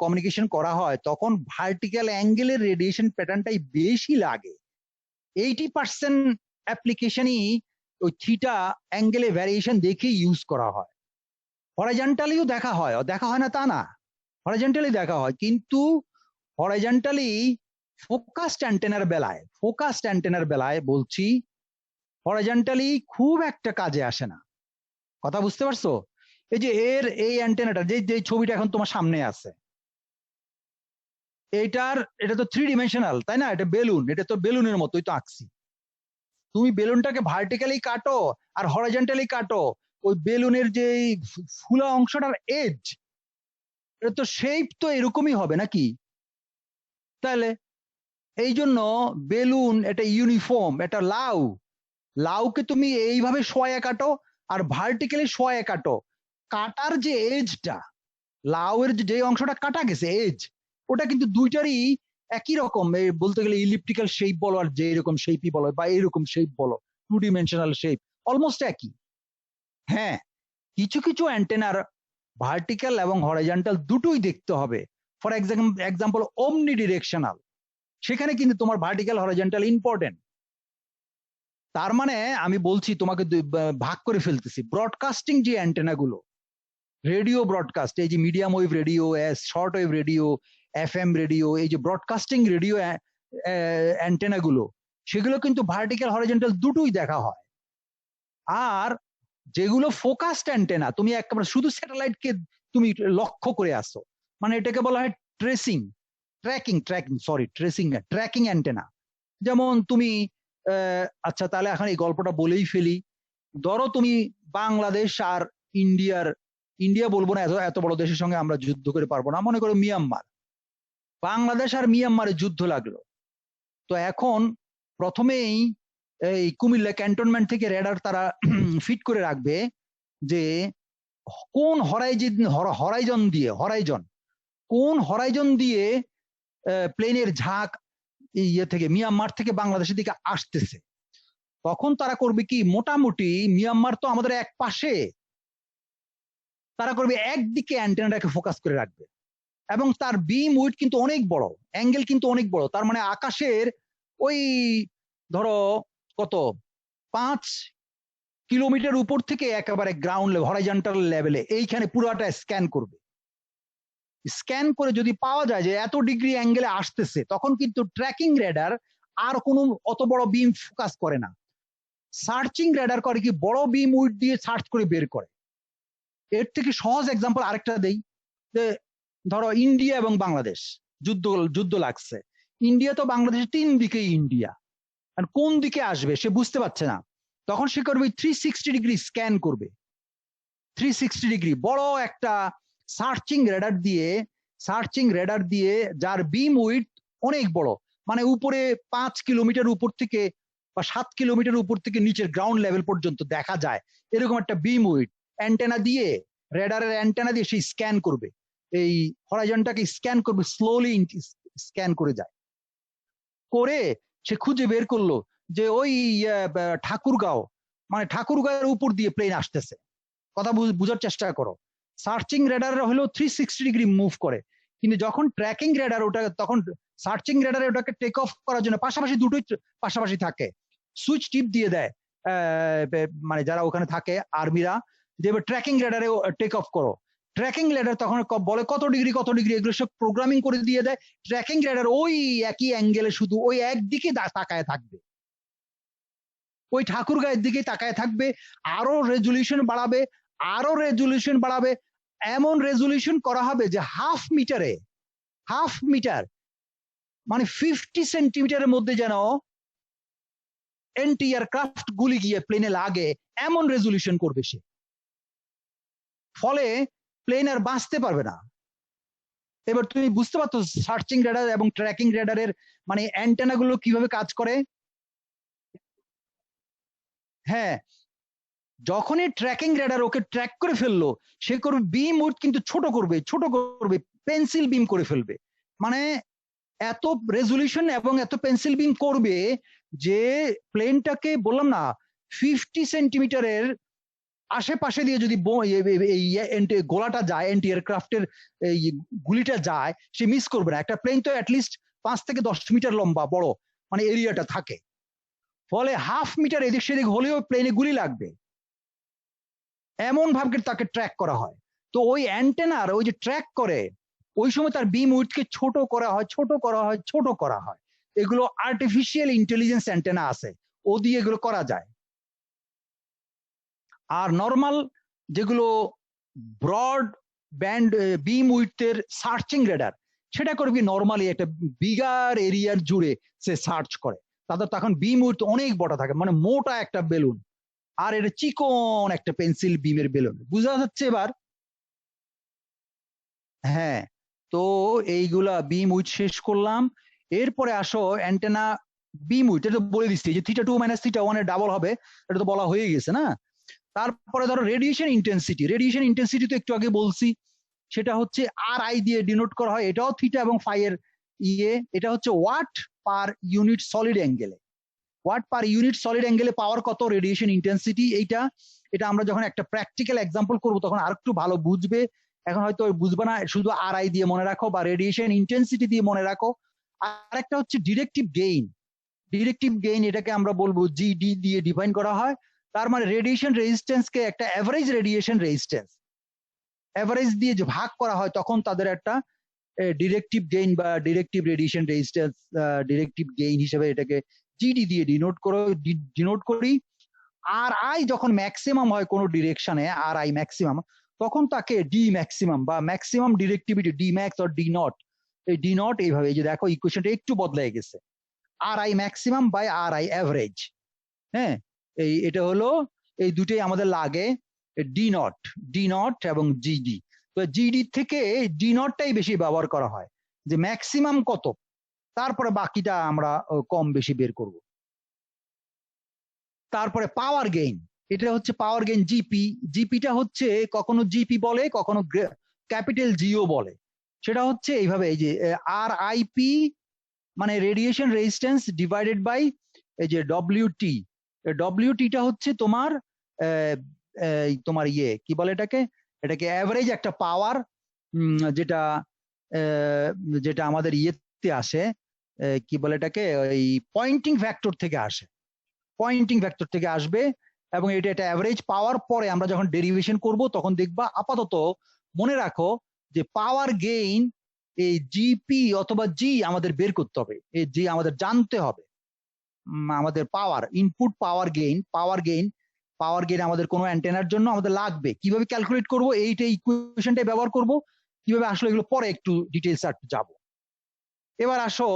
কমিউনিকেশন করা হয় তখন ভার্টিক্যাল অ্যাঙ্গেলের রেডিয়েশন প্যাটার্নটাই বেশি লাগে। 80% অ্যাপ্লিকেশনই ওই থিটা অ্যাঙ্গেলে ভ্যারিয়েশন দেখেই ইউজ করা হয়। হরাইজন্টালিও দেখা হয় না তা না, হরাইজন্টালি দেখা হয়, কিন্তু হরাইজন্টালি ফোকাসড অ্যান্টেনার বেলায় বলছি হরাইজন্টালি খুব একটা কাজে আসে না। কথা বুঝতে পারছো? এই যে এই অ্যান্টেনাটা যে ছবিটা এখন তোমার সামনে আছে, এটা তো 3 ডাইমেনশনাল, তাই না? এটা বেলুন, এটা তো বেলুনের মতোই তো আঁকছি। তুমি বেলুনটাকে ভার্টিক্যালি কাটো আর হরাইজন্টালি কাটো, ওই বেলুনের যে ফুলা অংশটার এজ, এটা তো শেপ তো এরকমই হবে নাকি? তাহলে এই জন্য বেলুন এটা ইউনিফর্ম, এটা লাউকে তুমি এইভাবে শোয়া কাটো আর ভার্টিক্যালি শোয়া কাটো, কাটার যে এজটা, লাউয়ের যে অংশটা কাটা গেছে এজ, ওটা কিন্তু দুইটারই একই রকম, বলতে গেলে ইলিপ্টিক্যাল শেপ বলো আর যে এরকম শেপই বলো বা এরকম শেপ বলো, 2 ডাইমেনশনাল শেপ অলমোস্ট একই। হ্যাঁ, কিছু কিছু অ্যান্টেনার ভার্টিক্যাল এবং হরাইজন্টাল দুটোই দেখতে হবে। ফর এক্সাম্পল ওমনি ডিরেকশনাল, সেখানে কিন্তু তোমার ভার্টিক্যাল হরাইজন্টাল ইম্পর্টেন্ট। তার মানে আমি বলছি তোমাকে ভাগ করে ফেলতেছি। ব্রডকাস্টিং যে অ্যান্টেনা গুলো, রেডিও ব্রডকাস্ট, এই যে medium wave radio, short wave radio, FM radio, এই যে ব্রডকাস্টিং রেডিও অ্যান্টেনা গুলো, সেগুলো কিন্তু ভার্টিক্যাল হরাইজন্টাল দুটোই দেখা হয়। আর যেগুলো ফোকাসড অ্যান্টেনা, তুমি একেবারে শুধু স্যাটেলাইটকে তুমি লক্ষ্য করে আসো, মানে এটাকে বলা হয় ট্র্যাকিং অ্যান্টেনা। যেমন তুমি আচ্ছা তাহলে এখন এই গল্পটা বলেই ফেলি। ধরো তুমি বাংলাদেশ আর ইন্ডিয়া বলবো না, এত বড় দেশের সঙ্গে আমরা যুদ্ধ করে পারবো না, মনে করো মিয়ানমার, বাংলাদেশ আর মিয়ানমারের যুদ্ধ লাগলো। তো এখন প্রথমেই এই কুমিল্লা ক্যান্টনমেন্ট থেকে রেডার তারা ফিট করে রাখবে যে কোন হরাইজন দিয়ে প্লেনের ঝাঁক ইয়ে থেকে মিয়ানমার থেকে বাংলাদেশের দিকে আসতেছে। তখন তারা করবে কি, মোটামুটি মিয়ানমার তো আমাদের এক পাশে, তারা করবে একদিকে অ্যান্টেনাটাকে ফোকাস করে রাখবে, এবং তার বিম উইড কিন্তু অনেক বড়, অ্যাঙ্গেল কিন্তু অনেক বড়। তার মানে আকাশের ওই ধরো কত 5 কিলোমিটার উপর থেকে একেবারে গ্রাউন্ড হরাইজন্টাল লেভেলে এইখানে পুরোটা স্ক্যান করবে। স্ক্যান করে যদি পাওয়া যায় যে এত ডিগ্রি অ্যাঙ্গেলে আসতেছে, তখন কিন্তু ট্র্যাকিং রেডার আর কোনো অত বড় বিম ফোকাস করে না। সার্চিং রেডার করে কি, বড় বিম উইড দিয়ে সার্চ করে বের করে। এর থেকে সহজ এক্সাম্পল আরেকটা দেই, যে ধরো ইন্ডিয়া এবং বাংলাদেশ যুদ্ধ লাগছে, ইন্ডিয়া তো বাংলাদেশের 3 দিকেই ইন্ডিয়া, আর কোন দিকে আসবে সে বুঝতে পারছে না। তখন সে করবে 360 ডিগ্রি স্ক্যান করবে, 360 ডিগ্রি বড় একটা সার্চিং রেডার দিয়ে যার বিম উইডথ অনেক বড়, মানে উপরে 5 কিলোমিটার উপর থেকে বা 7 কিলোমিটার উপর থেকে নিচের গ্রাউন্ড লেভেল পর্যন্ত দেখা যায়, এরকম একটা বিম উইডথ অ্যান্টেনা দিয়ে, রেডারের অ্যান্টেনা দিয়ে সে স্ক্যান করবে, এই হরাইজনটাকে স্ক্যান করবে, স্লোলি স্ক্যান করে যায়, করে সে খুঁজে বের করলো যে ওই ঠাকুরগাঁওয়ের উপর দিয়ে প্লেন আসতেছে। কথা বুঝার চেষ্টা করো, সার্চিং রেডার হলো 360 ডিগ্রি মুভ করে, কিন্তু যখন ট্র্যাকিং রেডার ওটা, তখন সার্চিং রেডারে ওটাকে টেক অফ করার জন্য পাশাপাশি দুটোই পাশাপাশি থাকে, সুইচ টিপ দিয়ে দেয় মানে যারা ওখানে থাকে আর্মিরা, যে ট্র্যাকিং রেডারে টেক অফ করো। ট্র্যাকিং রেডার তখন বলে কত ডিগ্রি এগুলো সব প্রোগ্রামিং করে দিয়ে দেয়। ট্র্যাকিং রেডার ওই একই অ্যাঙ্গেলে শুধু ওই একদিকে তাকায় থাকবে, ওই ঠাকুরগাঁয়ের দিকে তাকায় থাকবে, আরো রেজুলেশন বাড়াবে, এমন রেজুলেশন করা হবে যে হাফ মিটার মানে 50 সেন্টিমিটারের মধ্যে যেন এন্টি এয়ারক্রাফট গুলি গিয়ে প্লেনে লাগে, এমন রেজুলেশন করবে সে, ফলে প্লেন আর বাঁচতে পারবে না। এবার তুমি বুঝতে পারছো সার্চিং রেডার এবং ট্র্যাকিং রেডারের মানে অ্যান্টেনা গুলো কিভাবে কাজ করে। হ্যাঁ, যখনই ট্র্যাকিং রেডার ওকে ট্র্যাক করে ফেললো, সে করবে বিম উইডথ কিন্তু ছোট করবে, পেন্সিল বিম করে ফেলবে, মানে এত রেজুলেশন এবং এত পেন্সিল বিম করবে যে প্লেনটাকে বললাম না 50 সেন্টিমিটারের আশেপাশে দিয়ে যদি গোলাটা যায়, এন্টি এয়ারক্রাফটের এই গুলিটা যায়, সে মিস করবে না। একটা প্লেন তো অ্যাটলিস্ট 5 থেকে 10 মিটার লম্বা বড় মানে এরিয়াটা থাকে, ফলে হাফ মিটার এদিক সেদিক হলেও প্লেনে গুলি লাগবে, এমন ভাবে তাকে ট্র্যাক করা হয়। তো ওই অ্যান্টেনার ওই যে ট্র্যাক করে, ওই সময় তার বিম উইডথকে ছোট করা হয়, ছোট করা হয়, ছোট করা হয়। এগুলো আর্টিফিশিয়াল ইন্টেলিজেন্স অ্যান্টেনা আছে, ও দিয়ে এগুলো করা যায়। আর নর্মাল যেগুলো ব্রড ব্যান্ড বিম উইডথের সার্চিং রেডার, সেটা করবে কি নর্মালি একটা বিগার এরিয়ার জুড়ে সে সার্চ করে। তাদের তখন বিম উইডথ অনেক বড় থাকে, মানে মোটা একটা বেলুন, আর এটা চিকন একটা পেন্সিল বিমের বেলুন। বুঝা যাচ্ছে এবার? হ্যাঁ। তো এইগুলা বিম উইডথ শেষ করলাম। এরপরে আসো অ্যান্টেনা বিম উইডথ, এটা বলে দিচ্ছি যে থিটা 2 মাইনাস থিটা 1 এর ডাবল হবে, এটা তো বলা হয়ে গেছে না। তারপরে ধরো রেডিয়েশন ইন্টেন্সিটি, রেডিয়েশন ইন্টেন্সিটি তো একটু আগে বলছি, সেটা হচ্ছে আর আই দিয়ে ডিনোট করা হয়, এটাও থিটা এবং ফাই এর ইয়ে। এটা হচ্ছে ওয়াট পার ইউনিট সলিড অ্যাঙ্গেলে, ওয়াট পার ইউনিট সলিড অ্যাঙ্গেলে পাওয়ার কত রেডিয়েশন ইন্টেন্সিটি। এইটা এটা আমরা যখন একটা প্র্যাকটিক্যাল এক্সাম্পল করবো তখন আর একটু ভালো বুঝবে, এখন হয়তো বুঝবে না, শুধু আর আই দিয়ে মনে রাখো বা রেডিয়েশন ইন্টেন্সিটি দিয়ে মনে রাখো। আর একটা হচ্ছে ডিরেক্টিভ গেইন, ডিরেক্টিভ গেইন এটাকে আমরা বলবো জিডি দিয়ে ডিফাইন করা হয়। তার মানে রেডিয়েশন রেজিস্ট্যান্সকে একটা অ্যাভারেজ রেডিয়েশন রেজিস্ট্যান্স, অ্যাভারেজ দিয়ে যে ভাগ করা হয় তখন তাদের একটা ডিরেক্টিভ গেইন বা directive radiation resistance, directive gain হিসেবে এটাকে জিডি দিয়ে ডিনোট করি। আর আই যখন ম্যাক্সিমাম হয় কোনো ডিরেকশনে, আর আই ম্যাক্সিমাম, তখন তাকে ডি ম্যাক্সিমাম বা maximum directivity D max or D nought, এই ডি নট এইভাবে, এই যে দেখো ইকুয়েশনটা একটু বদলাই গেছে, আর আই ম্যাক্সিমাম বাই আর আই অ্যাভারেজ। হ্যাঁ, এটা হলো এই দুটোই আমাদের লাগে, ডি নট এবং জিডি। তো জিডি থেকে ডি নটটাই বেশি ব্যবহার করা হয়, যে ম্যাক্সিমাম কত, তারপরে বাকিটা আমরা কম বেশি বের করব। তারপরে পাওয়ার গেইন, এটা হচ্ছে পাওয়ার গেইন জিপি। জিপিটা হচ্ছে কখনো জিপি বলে, কখনো ক্যাপিটাল জিও বলে। সেটা হচ্ছে এইভাবে, এই যে আর আইপি মানে রেডিয়েশন রেজিস্ট্যান্স ডিভাইডেড বাই এই যে ডব্লিউটি। ডব্লিউটিটা হচ্ছে তোমার তোমার ইয়ে কি বলে এটাকে, এটাকে অ্যাভারেজ একটা পাওয়ার, যেটা যেটা আমাদের ইয়েতে আসে, কি বলে এটাকে, ওই পয়েন্টিং ফ্যাক্টর থেকে আসে, পয়েন্টিং ফ্যাক্টর থেকে আসবে। এবং এটা একটা অ্যাভারেজ পাওয়ার, পরে আমরা যখন ডেরিভেশন করব তখন দেখবা। আপাতত মনে রাখো যে পাওয়ার গেইন এই জিপি অথবা জি আমাদের বের করতে হবে, এই জি আমাদের জানতে হবে। আমাদের পাওয়ার ইনপুট পাওয়ার গেইন, পাওয়ার গেইন আমাদের কোনো অ্যান্টেনার জন্য আমাদের লাগবে। কিভাবে ক্যালকুলেট করব, এইটা ইকুয়েশনটাই ব্যবহার করব। কিভাবে আসলে এগুলো পরে একটু ডিটেইলস যাব। এবার আসো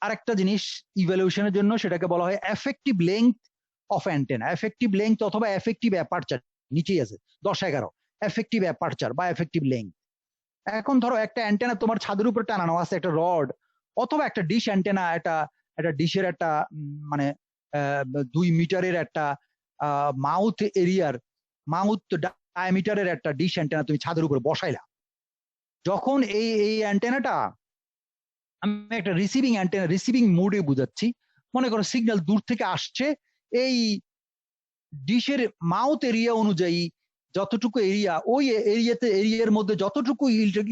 আরেকটা জিনিস ইভ্যালুয়েশনের জন্য, সেটাকে বলা হয় effective length of antenna. Effective length অথবা এফেক্টিভ অ্যাপারচার, নিচেই আছে 10-11, এফেক্টিভ অ্যাপারচার বা এফেক্টিভ লেংথ। এখন ধরো একটা অ্যান্টেনা তোমার ছাদের উপর টানানো আছে, একটা রড অথবা একটা ডিশ অ্যান্টেনা, একটা ডিশের একটা মানে 2 মিটারের একটা মাউথ এরিয়ার, মাউথ ডায়ামিটারের একটা ডিশ অ্যান্টেনা তুমি ছাদের উপর বসাইলা। যখন এই অ্যান্টেনাটা, আমি একটা রিসিভিং অ্যান্টেনা, রিসিভিং মোডে বুঝাচ্ছি, মনে করো সিগন্যাল দূর থেকে আসছে, এই ডিশের মাউথ এরিয়া অনুযায়ী যতটুকু এরিয়া, ওই এরিয়ার মধ্যে যতটুকু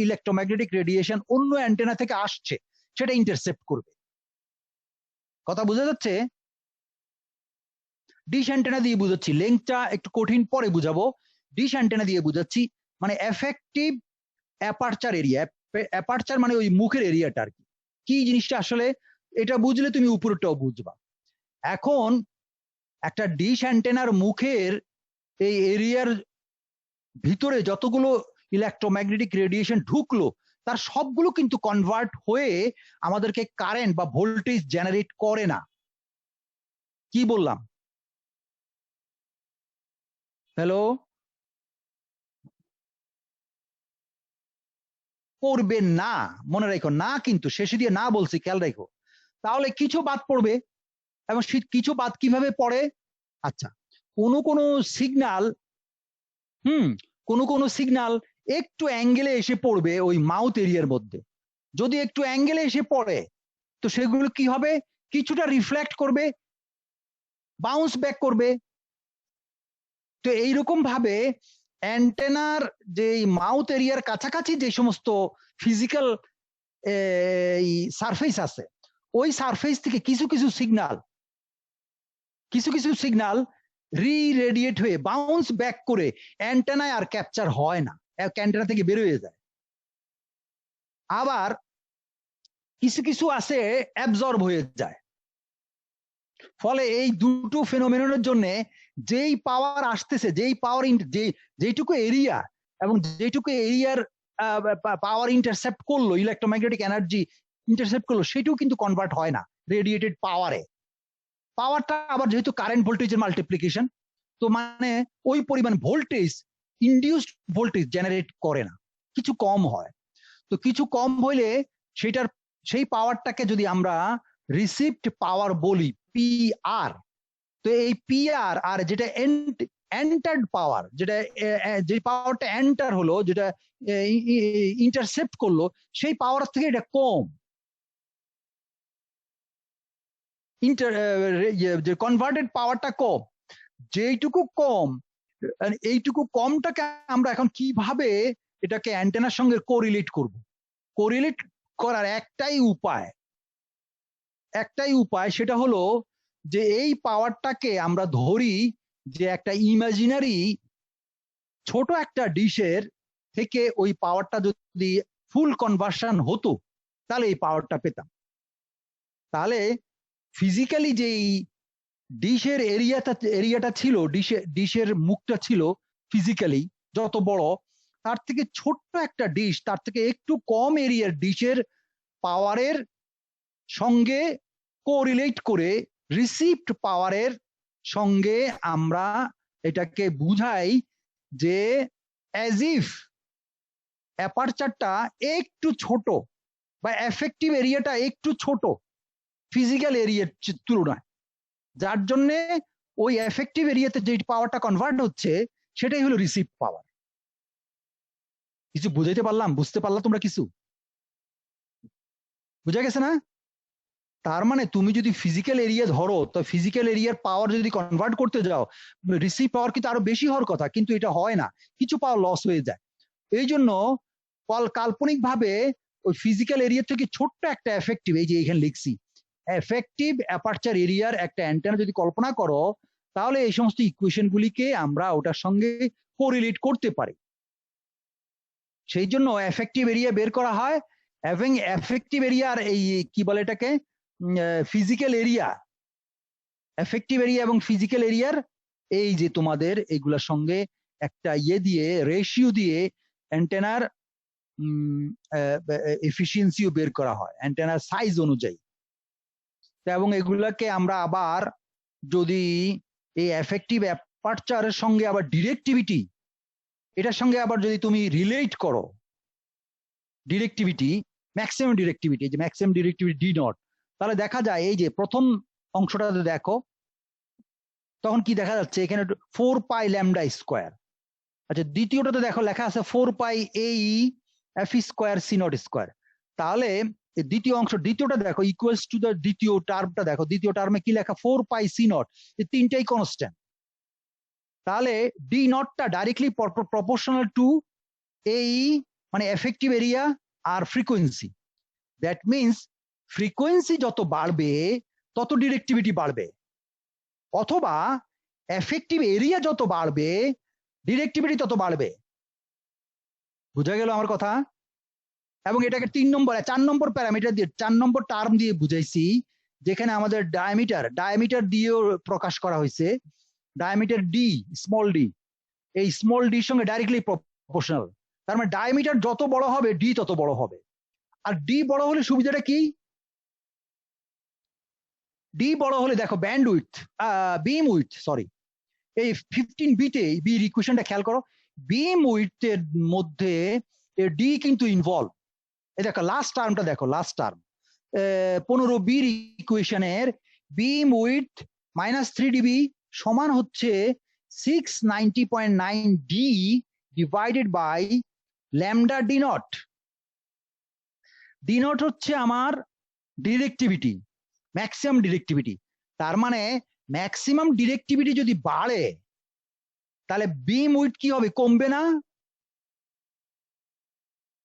ইলেকট্রোম্যাগনেটিক রেডিয়েশন অন্য অ্যান্টেনা থেকে আসছে সেটা ইন্টারসেপ্ট করবে। কথা বোঝা যাচ্ছে? ডিশ অ্যান্টেনা দিয়ে বুঝাচ্ছি, লেন্থটা একটু কঠিন, পরে বুঝাবো। ডিশ অ্যান্টেনা দিয়ে বুঝাচ্ছি, মানে এফেক্টিভ অ্যাপারচার এরিয়া। অ্যাপারচার মানে ওই মুখের এরিয়াটা আর কি, কি জিনিসটা আসলে এটা বুঝলে তুমি উপরটাও বুঝবা। এখন একটা ডিশ অ্যান্টেনার মুখের এই এরিয়ার ভিতরে যতগুলো ইলেকট্রোম্যাগনেটিক রেডিয়েশন ঢুকলো, তার সবগুলো কিন্তু কনভার্ট হয়ে আমাদেরকে কারেন্ট বা ভোল্টেজ জেনারেট করে না। কি বললাম? হ্যালো? করবে না, মনে রাখো না, কিন্তু শেষে দিয়ে না বলছি, খেয়াল রাখো। তাহলে কিছু বাদ পড়বে, এবং কিছু বাদ কিভাবে পড়ে? আচ্ছা, কোনো সিগন্যাল, কোনো সিগন্যাল একটু অ্যাঙ্গেলে এসে পড়বে ওই মাউথ এরিয়ার মধ্যে। যদি একটু অ্যাঙ্গেলে এসে পড়ে, তো সেগুলো কি হবে, কিছুটা রিফ্লেক্ট করবে, বাউন্স ব্যাক করবে, তো এইরকম ভাবে অ্যান্টেনার যে মাউথ এরিয়ার কাছাকাছি যে সমস্ত ফিজিক্যাল সারফেস আছে, ওই সারফেস থেকে কিছু কিছু সিগন্যাল রেডিয়েট হয়ে বাউন্স ব্যাক করে অ্যান্টেনায় আর ক্যাপচার হয় না, অ্যান্টেনা থেকে বের হয়ে যায়। আবার কিছু আছে অ্যাবজর্ব হয়ে যায়। ফলে এই দুটো ফেনোমেননের জন্য যেই পাওয়ার আসতেছে, যেই পাওয়ার যেইটুকু এরিয়া এবং যেইটুকু এরিয়ার পাওয়ার ইন্টারসেপ্ট করলো, ইলেকট্রোম্যাগনেটিক এনার্জি ইন্টারসেপ্ট করলো, সেটাও কিন্তু কনভার্ট হয় না রেডিয়েটেড পাওয়ারে। পাওয়ারটা আবার যেহেতু কারেন্ট ভোল্টেজের মাল্টিপ্লিকেশন, তো মানে ওই পরিমাণ ভোল্টেজ, ইনডিউসড ভোল্টেজ জেনারেট করে না, কিছু কম হয়। তো কিছু কম হইলে সেই পাওয়ারটাকে যদি আমরা রিসিভড পাওয়ার বলি, পিআর, তো এই পিআর আর যেটা এন্টার্ড পাওয়ার, যেটা যে পাওয়ারটা এন্টার হলো, যেটা ইন্টারসেপ্ট করলো, সেই পাওয়ার থেকে এটা কম। যে কনভার্টেড পাওয়ারটা কম, যেইটুকু কম, এইটুকু কমটাকে আমরা এখন কিভাবে এটাকে অ্যান্টেনার সঙ্গে কোরিলেট করব? কোরিলেট করার একটাই উপায়, সেটা হলো যে এই পাওয়ারটাকে আমরা ধরি যে একটা ইমাজিনারি ছোট একটা ডিশের থেকে ওই পাওয়ারটা যদি ফুল কনভার্সন হতো, তাহলে এই পাওয়ারটা পেতাম। তাহলে ফিজিক্যালি যেই ডিশের এরিয়াটা ছিল, ডিশের মুখটা ছিল ফিজিক্যালি যত বড়, তার থেকে ছোট্ট একটা ডিশ, তার থেকে একটু কম এরিয়ার ডিশের পাওয়ারের সঙ্গে কোরিলেট করে রিসিভড পাওয়ারের সঙ্গে আমরা এটাকে বুঝাই যে অ্যাজ ইফ অ্যাপারচারটা একটু ছোট বা এফেক্টিভ এরিয়াটা একটু ছোট ফিজিক্যাল এরিয়ার তুলনায়, যার জন্য ওই এফেক্টিভ এরিয়াতে যে পাওয়ারটা কনভার্ট হচ্ছে সেটাই হলো রিসিভ পাওয়ার। কিছু বুঝাইতে পারলাম? বুঝতে পারলাম তোমরা? কিছু বুঝা গেছে না? তার মানে তুমি যদি ফিজিক্যাল এরিয়া ধরো, তো ফিজিক্যাল এরিয়ার পাওয়ার যদি কনভার্ট করতে যাও, রিসিভ পাওয়ার কিন্তু আরো বেশি হওয়ার কথা, কিন্তু এটা হয় না, কিছু পাওয়ার লস হয়ে যায়। এই জন্য কাল্পনিক ভাবে ওই ফিজিক্যাল এরিয়া থেকে ছোট্ট একটা এফেক্টিভ, এই যে এখানে লিখছি, এফেক্টিভ অ্যাপারচার এরিয়ার একটা অ্যান্টেনা যদি কল্পনা করো, তাহলে এই সমস্ত ইকুয়েশন গুলিকে আমরা ওটার সঙ্গে কোরিলেট করতে পারি। সেই জন্য এফেক্টিভ এরিয়া বের করা হয়, এবং এফেক্টিভ এরিয়ার এই কি বলে এটাকে, ফিজিক্যাল এরিয়া, এফেক্টিভ এরিয়া এবং ফিজিক্যাল এরিয়ার এই যে তোমাদের এইগুলোর সঙ্গে একটা দিয়ে রেশিও দিয়ে অ্যান্টেনার এফিসিয়েন্সিও বের করা হয় অ্যান্টেনার সাইজ অনুযায়ী। এবং এগুলাকে আমরা আবার যদি এই এফেক্টিভ অ্যাপারচারের সঙ্গে আবার ডিরেক্টিভিটি, এটার সঙ্গে আবার যদি তুমি রিলেট করো, ডিরেক্টিভিটি, ম্যাক্সিমাম ডিরেক্টিভিটি, যে ম্যাক্সিমাম ডিরেক্টিভিটি ডি নট, তাহলে দেখা যায় এই যে প্রথম অংশটাতে দেখো, তখন কি দেখা যাচ্ছে এখানে 4 পাই ল্যামডা স্কোয়ার। আচ্ছা, দ্বিতীয়টাতে দেখো লেখা আছে 4 পাই এই f square c naught square. তাহলে দ্বিতীয় অংশ, দ্বিতীয়টা দেখো ইকুয়ালস টু দ্য দ্বিতীয় টার্মটা দেখো, দ্বিতীয় টার্মে কি লেখা 4 পাই সি নট, এই তিনটাই কনস্ট্যান্ট। তাহলে ডি নটটা ডাইরেক্টলি প্রপোর্শনাল টু এই মানে এফেক্টিভ এরিয়া আর ফ্রিকোয়েন্সি। দ্যাট মিনস ফ্রিকোয়েন্সি যত বাড়বে তত ডিরেক্টিভিটি বাড়বে, অথবা এফেক্টিভ এরিয়া যত বাড়বে ডিরেক্টিভিটি তত বাড়বে। বুঝা গেল আমার কথা? এবং এটাকে 4 নম্বর প্যারামিটার দিয়ে, 4 নম্বর টার্ম দিয়ে বুঝাইছি, যেখানে আমাদের ডায়ামিটার দিয়েও প্রকাশ করা হয়েছে। ডায়ামিটার ডি, স্মল ডি, এই স্মল ডির সঙ্গে ডাইরেক্টলি প্রপোর্শনাল। তার মানে ডায়ামিটার যত বড় হবে ডি তত বড় হবে। আর ডি বড় হলে সুবিধাটা কি? ডি বড় হলে দেখো band with, beam with, sorry, এই 15 বিতে বির ইকুয়েশনটা খেয়াল করো, বিম উইথের মধ্যে ডি কিন্তু ইনভলভ। এই দেখো লাস্ট টার্মটা দেখো, লাস্ট টার্ম 15 বির ইকুয়েশনের বিম উইথ -3 dB সমান হচ্ছে 690.9 D divided by lambda D naught. D naught হচ্ছে আমার ডিরেক্টিভিটি, ম্যাক্সিমাম ডিরেক্টিভিটি। তার মানে ম্যাক্সিমাম ডিরেক্টিভিটি যদি বাড়ে, তাহলে বিম উইডথ কি হবে, কমবে না?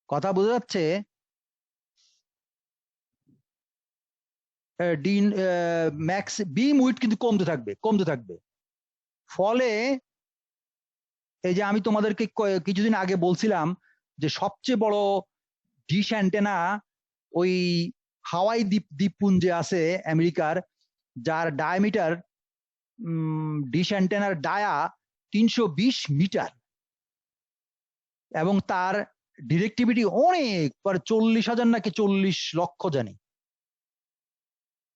কথা বোঝা যাচ্ছে? ডিন ম্যাক্স বিম উইডথ কিন্তু কমতে থাকবে, কমতে থাকবে। ফলে এই যে আমি তোমাদেরকে কিছুদিন আগে বলছিলাম যে সবচেয়ে বড় ডিশ অ্যান্টেনা ওই হাওয়াই দ্বীপপুঞ্জে আছে আমেরিকার, যার ডায়ামিটার ডিশ অ্যান্টেনার ডায়া 320 মিটার, এবং তার ডিরেক্টিভিটি অনেক, 40,000 নাকি 40 লক্ষ জানি,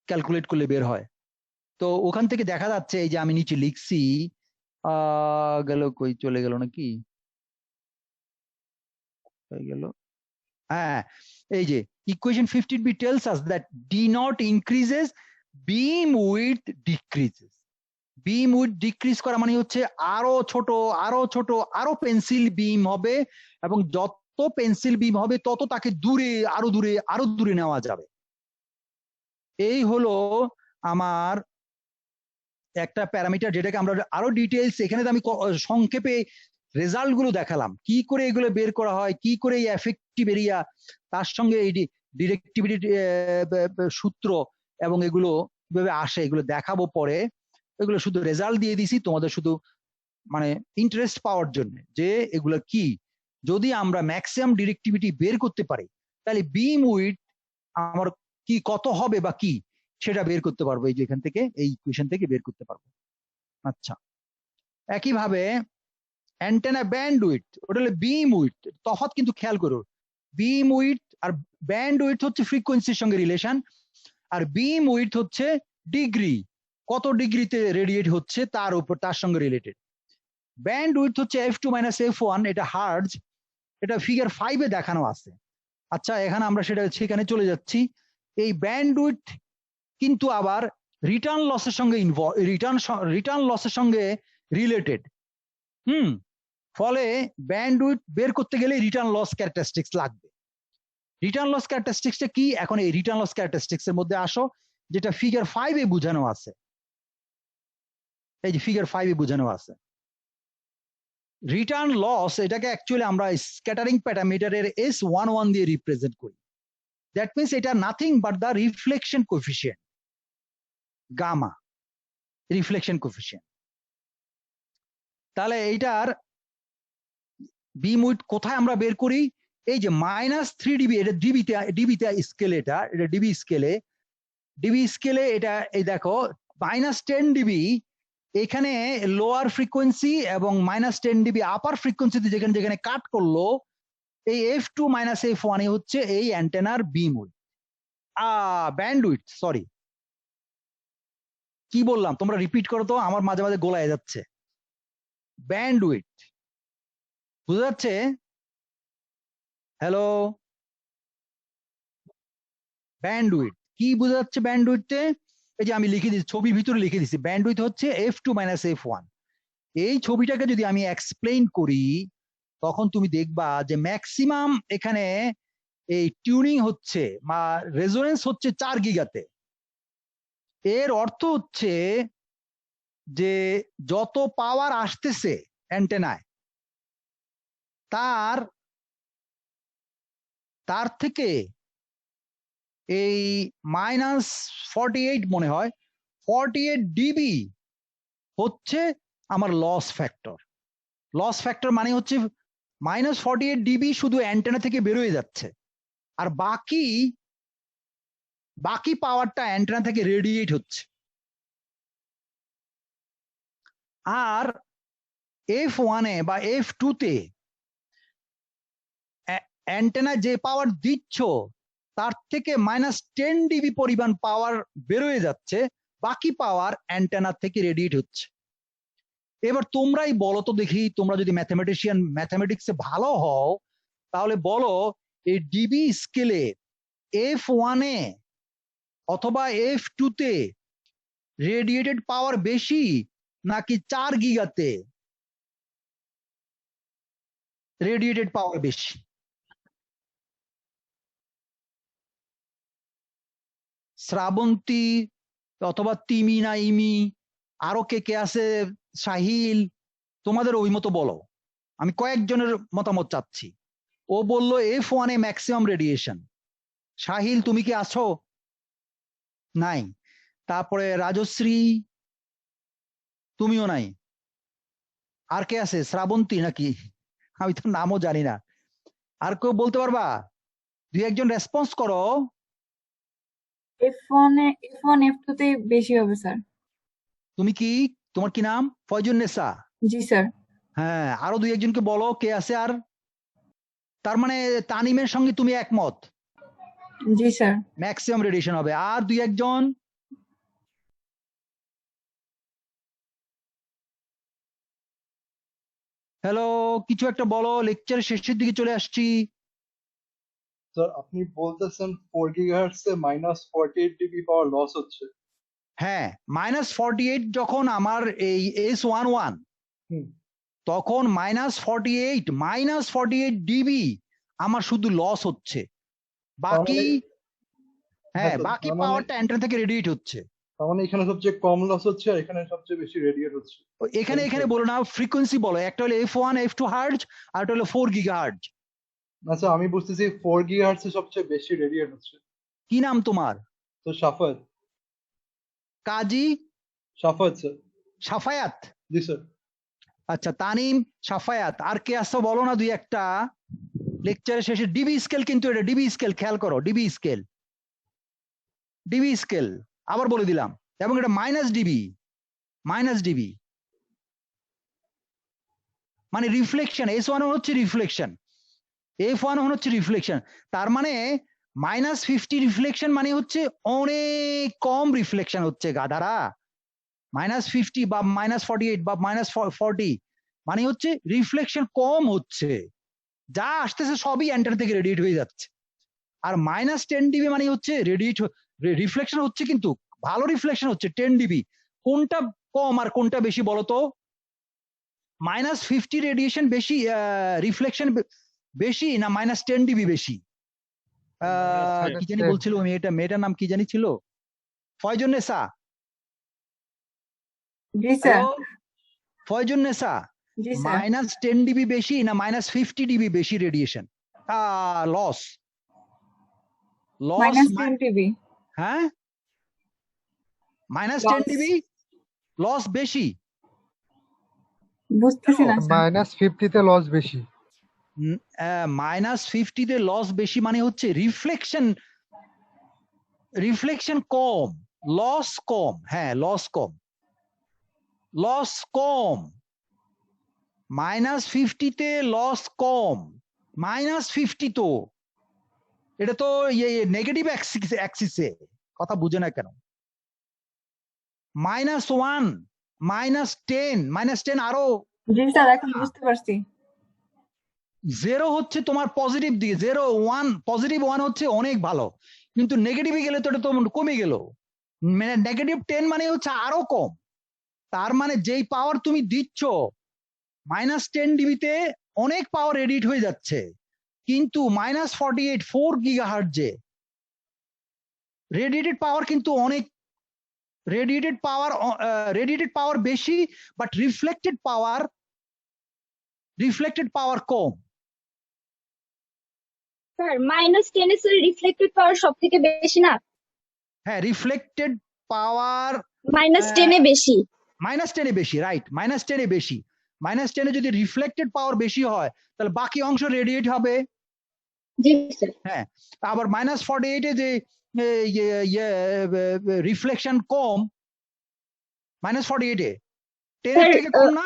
ক্যালকুলেট করলে বের হয়। তো ওখান থেকে দেখা যাচ্ছে, এই যে আমি নিচে লিখছি, গেল কই, চলে গেল নাকি, হয়ে গেল, হ্যাঁ, এই যে equation 50b tells us that d not increases, beam width decreases। Beam width decrease করা মানে হচ্ছে আরো ছোট, আরো ছোট, আরো পেন্সিল বিম হবে, এবং যত পেন্সিল বিম হবে তত তাকে দূরে, আরো দূরে, আরো দূরে নেওয়া যাবে। এই হলো আমার একটা প্যারামিটার, যেটাকে আমরা আরো ডিটেলস, এখানে তো আমি সংক্ষেপে রেজাল্ট গুলো দেখালাম, কি করে এগুলো বের করা হয়, কি করে এই এফেক্টিভ এরিয়া, তার সঙ্গে এই ডিরেক্টিভিটি সূত্র এবং এগুলো কিভাবে আসে, এগুলো দেখাবো পরে। এগুলো শুধু রেজাল্ট দিয়ে দিছি তোমাদের, শুধু মানে ইন্টারেস্ট পাওয়ার জন্য, যে এগুলো কি, যদি আমরা ম্যাক্সিমাম ডিরেক্টিভিটি বের করতে পারি তাহলে বিম উইডথ আমার কি কত হবে বা কি, সেটা বের করতে পারবো, এই যে এখান থেকে, এই ইকুয়েশন থেকে বের করতে পারবো। আচ্ছা, একইভাবে অ্যান্টেনা ব্যান্ড উইডথ, ওটা হলো বিম উইডথ, তফাৎ কিন্তু খেয়াল করো, বিম উইডথ আর ব্যান্ড উইডথ হচ্ছে ফ্রিকোয়েন্সির সঙ্গে রিলেশন, আর বিম উইডথ হচ্ছে ডিগ্রি, কত ডিগ্রিতে রেডিয়েট হচ্ছে তার উপর, তার সঙ্গে রিলেটেড। ব্যান্ড উইডথ হচ্ছে f2 - f1, এটা হার্জ, এটা ফিগার 5-এ দেখানো আছে। আচ্ছা, এখানে আমরা সেখানে চলে যাচ্ছি। এই ব্যান্ড উইডথ কিন্তু আবার রিটার্ন লসের সঙ্গে রিটার্ন লসের সঙ্গে রিলেটেড। হুম, ফলে ব্যান্ড উইডথ বের করতে গেলে রিটার্ন লস ক্যারেক্টারিস্টিক্স লাগবে। রিটার্ন লস ক্যারেক্টারিস্টিক্সটা কি, এখন এই রিটার্ন লস ক্যারেক্টারিস্টিক্স এর মধ্যে আসো, যেটা ফিগার 5-এ বোঝানো আছে। এই যে ফিগার 5-এ বোঝানো আছে রিটার্ন লস, এটাকে অ্যাকচুয়ালি আমরা স্ক্যাটারিং প্যারামিটারের S11 দিয়ে রিপ্রেজেন্ট করি। দ্যাট মিনস এটা nothing but the reflection coefficient, gamma reflection coefficient. তাহলে এইটার বিম উইডথ কোথায় আমরা বের করি, এই যে -3 dB, এটা ডিবিতে স্কেলে, এটা ডিবি স্কেলে এটা, এই দেখো -10 dB এখানে লোয়ার ফ্রিকোয়েন্সি, এবং -10 dB আপার ফ্রিকোয়েন্সিতে যেখানে যেখানে কাট করলো, এই f2 - f1 হচ্ছে এই অ্যান্টেনার বিম উইডথ, ব্যান্ড উইডথ, সরি, কি বললাম তোমরা রিপিট করো তো, আমার মাঝে মাঝে গোলায় যাচ্ছে। ব্যান্ড উইডথ বুঝা যাচ্ছে? হ্যালো, ব্যান্ড উইডথ কি বোঝা যাচ্ছে ব্যান্ড উইডথে? এই যে আমি লিখে দিচ্ছি, ছবির ভিতরে লিখে দিচ্ছি, ব্যান্ড উইডথ হচ্ছে f2 - f1। এই ছবিটাকে যদি আমি এক্সপ্লেইন করি, তখন তুমি দেখবা যে ম্যাক্সিমাম এখানে এই টিউনিং হচ্ছে বা রেজোনেন্স হচ্ছে 4 গিগাতে। এর অর্থ হচ্ছে যে যত পাওয়ার আসতেছে অ্যান্টেনায়, তার তার থেকে এই -48 মনে হয়, 48 dB হচ্ছে আমার লস ফ্যাক্টর। লস ফ্যাক্টর মানে হচ্ছে -48 dB শুধু অ্যান্টেনা থেকে বেরোয় যাচ্ছে, আর বাকি পাওয়ারটা অ্যান্টেনা থেকে রেডিয়েট হচ্ছে। আর f1-এ বা f2-তে অ্যান্টেনা যে পাওয়ার দিচ্ছ, তার থেকে -10 dB পরিমাণ পাওয়ার বেরোয় যাচ্ছে, বাকি পাওয়ার অ্যান্টেনা থেকে রেডিয়েট হচ্ছে। এবার তোমরাই বলো তো দেখি, তোমরা যদি ম্যাথমেটিক্সে ভালো হও, তাহলে বলো এই ডিবি স্কেলে f1-এ অথবা f2-তে রেডিয়েটেড পাওয়ার বেশি, নাকি 4 গিগাতে রেডিয়েটেড পাওয়ার বেশি? শ্রাবন্তী অথবা তিমি না ইমি, আরো কে কে আছে, সাহিল, তোমাদের অভিমত বলো, আমি কয়েকজনের মতামত চাচ্ছি। ও বললো F1 এ ম্যাক্সিমাম রেডিয়েশন। সাহিল তুমি কি আছো? নাই। তারপরে রাজশ্রী, তুমিও নাই। আর কে আছে? শ্রাবন্তী নাকি? আমি তো নামও জানি না। আর কেউ বলতে পারবা? দুই একজন রেসপন্স করো। F1 F2 তে বেশি হবে স্যার। তুমি কি, তোমার কি নাম? ফয়জুন নেসা। জি স্যার। হ্যাঁ, আরো দুই একজনকে বলো কে আছে আর। তার মানে তানিমের সঙ্গে তুমি একমত, জি স্যার। ম্যাক্সিমাম রেডিয়েশন হবে। আর দুই একজন। হ্যালো, কিছু একটা বলো, লেকচারের শেষের দিকে চলে আসছি। স্যার আপনি বলতেছেন 4 গিগাহার্টজ এ -48 ডিবি পাওয়ার লস হচ্ছে। হ্যাঁ, -48 যখন আমার এই S11, হুম। তখন -48 ডিবি আমার শুধু লস হচ্ছে। তার বাকি, মানে হ্যাঁ, স্যার, বাকি তার মানে পাওয়ারটা অ্যান্টেনা থেকে রেডিয়েট হচ্ছে। এখানে সবচেয়ে কম লস হচ্ছে আর এখানে সবচেয়ে বেশি রেডিয়েট হচ্ছে। এখানে এখানে বলো না, ফ্রিকোয়েন্সি বলো। একটা হলো F1 F2 হার্জ, আর একটা হলো 4 গিগা হার্জ। আচ্ছা আমি বুঝতেছি 4 গিগাহার্টজ এ সবচেয়ে বেশি রেডিয়েট হচ্ছে। কি নাম তোমার? তো সাফাত। কাজী সাফাত স্যার। সাফায়াত। জি স্যার। আচ্ছা, তানিম, সাফায়াত, আর কে আসছো বলো না দুই একটা। লেকচারের শেষে ডিবি স্কেল, কিন্তু এটা ডিবি স্কেল, খেয়াল করো, ডিবি স্কেল, ডিবি স্কেল আবার বলে দিলাম। এবং এটা -ডিবি, -ডিবি মানে রিফ্লেকশন। S1 হচ্ছে রিফ্লেকশন, F1 হচ্ছে রিফ্লেকশন। তার মানে -50 রিফ্লেকশন মানে হচ্ছে অনেক কম রিফ্লেকশন হচ্ছে গাধারা। -50 বা -48 বা -40 মানে হচ্ছে রিফ্লেকশন কম হচ্ছে, যা আসতেছে সবই অ্যান্টেনা থেকে রেডিয়েট হয়ে যাচ্ছে। আর -10 ডিবি মানে হচ্ছে রেডিয়েট, রিফ্লেকশন হচ্ছে কিন্তু ভালো রিফ্লেকশন হচ্ছে 10 ডিবি। কোনটা কম আর কোনটা বেশি বলো তো? -50 রেডিয়েশন বেশি, রিফ্লেকশন বেশি, না -10 ডিবি বেশি? কি জানি বলছিল মেয়েটার নাম কি জানি ছিল? ফয়জুন নেসা। জি স্যার। হ্যালো, ফয়জুন নেসা, জি স্যার। -10 ডিবি বেশি না -50 ডিবি বেশি রেডিয়েশন লস? লস, -10 ডিবি হ্যাঁ, -10 লস। ডিবি লস বেশি। বুঝতেছি না স্যার। -50 তে লস বেশি। -50 তে লস বেশি মানে হচ্ছে রিফ্লেকশন, রিফ্লেকশন কম, লস কম। হ্যাঁ, লস কম, লস কম। -50 তে লস কম। -50 তো এটা তো নেগেটিভ অ্যাক্সিসে, কথা বুঝে না কেন? -1, -10 আরো। জি স্যার, এখন বুঝতে পারছি। 0 হচ্ছে তোমার পজিটিভ দিকে, 0 1, পজিটিভ 1 হচ্ছে অনেক ভালো, কিন্তু নেগেটিভে গেলে তো এটা তো কমে গেল। -10 মানে হচ্ছে আরো কম। তার মানে যেই পাওয়ার তুমি দিচ্ছ -10 ডিবিতে অনেক পাওয়ার রেডিয়েট হয়ে যাচ্ছে, কিন্তু -48 4 গিগা হার্টজে রেডিয়েটেড পাওয়ার কিন্তু অনেক, রেডিয়েটেড পাওয়ার বেশি, but reflected power com. Sir -10 এর স্যার রিফ্লেক্টেড পাওয়ার সব থেকে বেশি না? হ্যাঁ, রিফ্লেক্টেড পাওয়ার -10 এ বেশি। -10 এ বেশি, রাইট, -10 এ বেশি। -10 এ যদি রিফ্লেক্টেড পাওয়ার বেশি হয় তাহলে বাকি অংশ রেডিয়েট হবে। জি স্যার। হ্যাঁ, আবার -48 এ যে রিফ্লেকশন কম, -48 এ 10 এর স্যার থেকে কম না?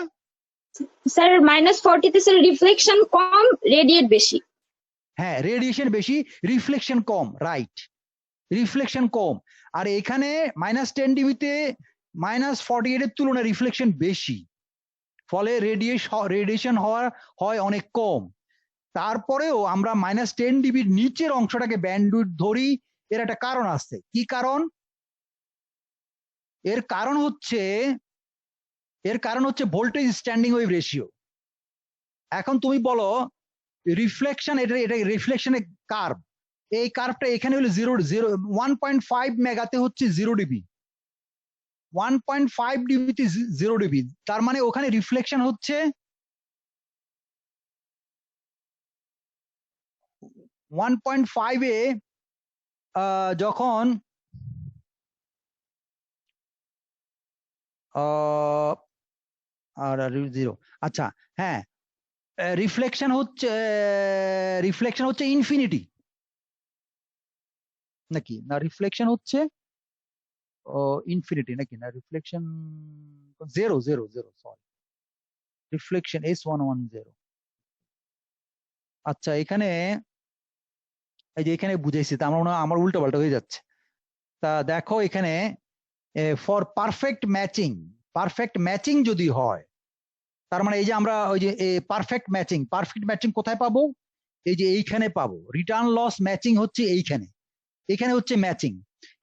স্যার -40 তে স্যার রিফ্লেকশন কম, রেডিয়েট বেশি। হ্যাঁ, রেডিয়েশন বেশি, রিফ্লেকশন কম, রাইট, রিফ্লেকশন কম। আর এখানে -10 ডিবিতে -48 এর তুলনায় রিফ্লেকশন বেশি, ফলে রেডিয়েশন হয় অনেক কম। তারপরেও আমরা -10 ডিবির নিচের অংশটাকে ব্যান্ডউইডথ ধরি। এর একটা কারণ আছে। কি কারণ? এর কারণ হচ্ছে ভোল্টেজ স্ট্যান্ডিং ওয়েভ রেশিও। এখন তুমি বলো রিফ্লেকশন, এটা রিফ্লেকশনের কার্ভ, এই কার্ভটা এখানে হলো 0 1.5 মেগাতে হচ্ছে 0 ডিবি, 1.5 ডিবিতে 0 ডিবি, তার মানে ওখানে রিফ্লেকশন হচ্ছে 1.5 এ যখন আর 0, আচ্ছা হ্যাঁ, রিফ্লেকশন হচ্ছে ইনফিনিটি নাকি না, রিফ্লেকশন হচ্ছে ইনফিনিটি নাকি না, রিফ্লেকশন 0 সরি, রিফ্লেকশন S110। আচ্ছা এখানে এই যে এখানে বুঝাইছি, তা আমার মনে হয় আমার উল্টো পাল্টা হয়ে যাচ্ছে। তা দেখো এখানে ফর পারফেক্ট ম্যাচিং যদি হয়, তার মানে এই যে আমরা ওই যে পারফেক্ট ম্যাচিং কোথায় পাবো, এই যে এইখানে পাবো। রিটার্ন লস ম্যাচিং হচ্ছে এইখানে, এখানে হচ্ছে ম্যাচিং,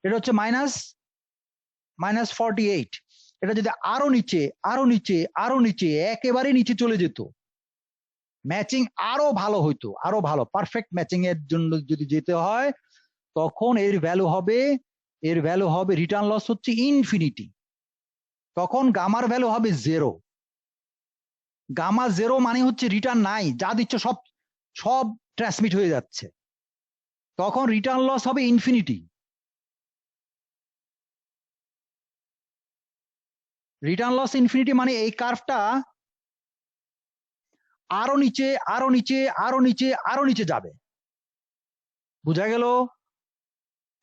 এটা হচ্ছে -48। এটা যদি আরো নিচে একেবারে নিচে চলে যেত, ম্যাচিং আরো ভালো হইতো, আরো ভালো পারফেক্ট ম্যাচিং এর জন্য যদি যেতে হয়, তখন এর ভ্যালু হবে রিটার্ন লস হচ্ছে ইনফিনিটি, তখন গামার ভ্যালু হবে 0। গামা 0 মানে হচ্ছে রিটার্ন নাই, যা দিচ্ছ সব ট্রান্সমিট হয়ে যাচ্ছে, তখন রিটার্ন লস হবে ইনফিনিটি। রিটার্ন লস ইনফিনিটি মানে এই কার্ভটা আরো নিচে যাবে, বুঝা গেল?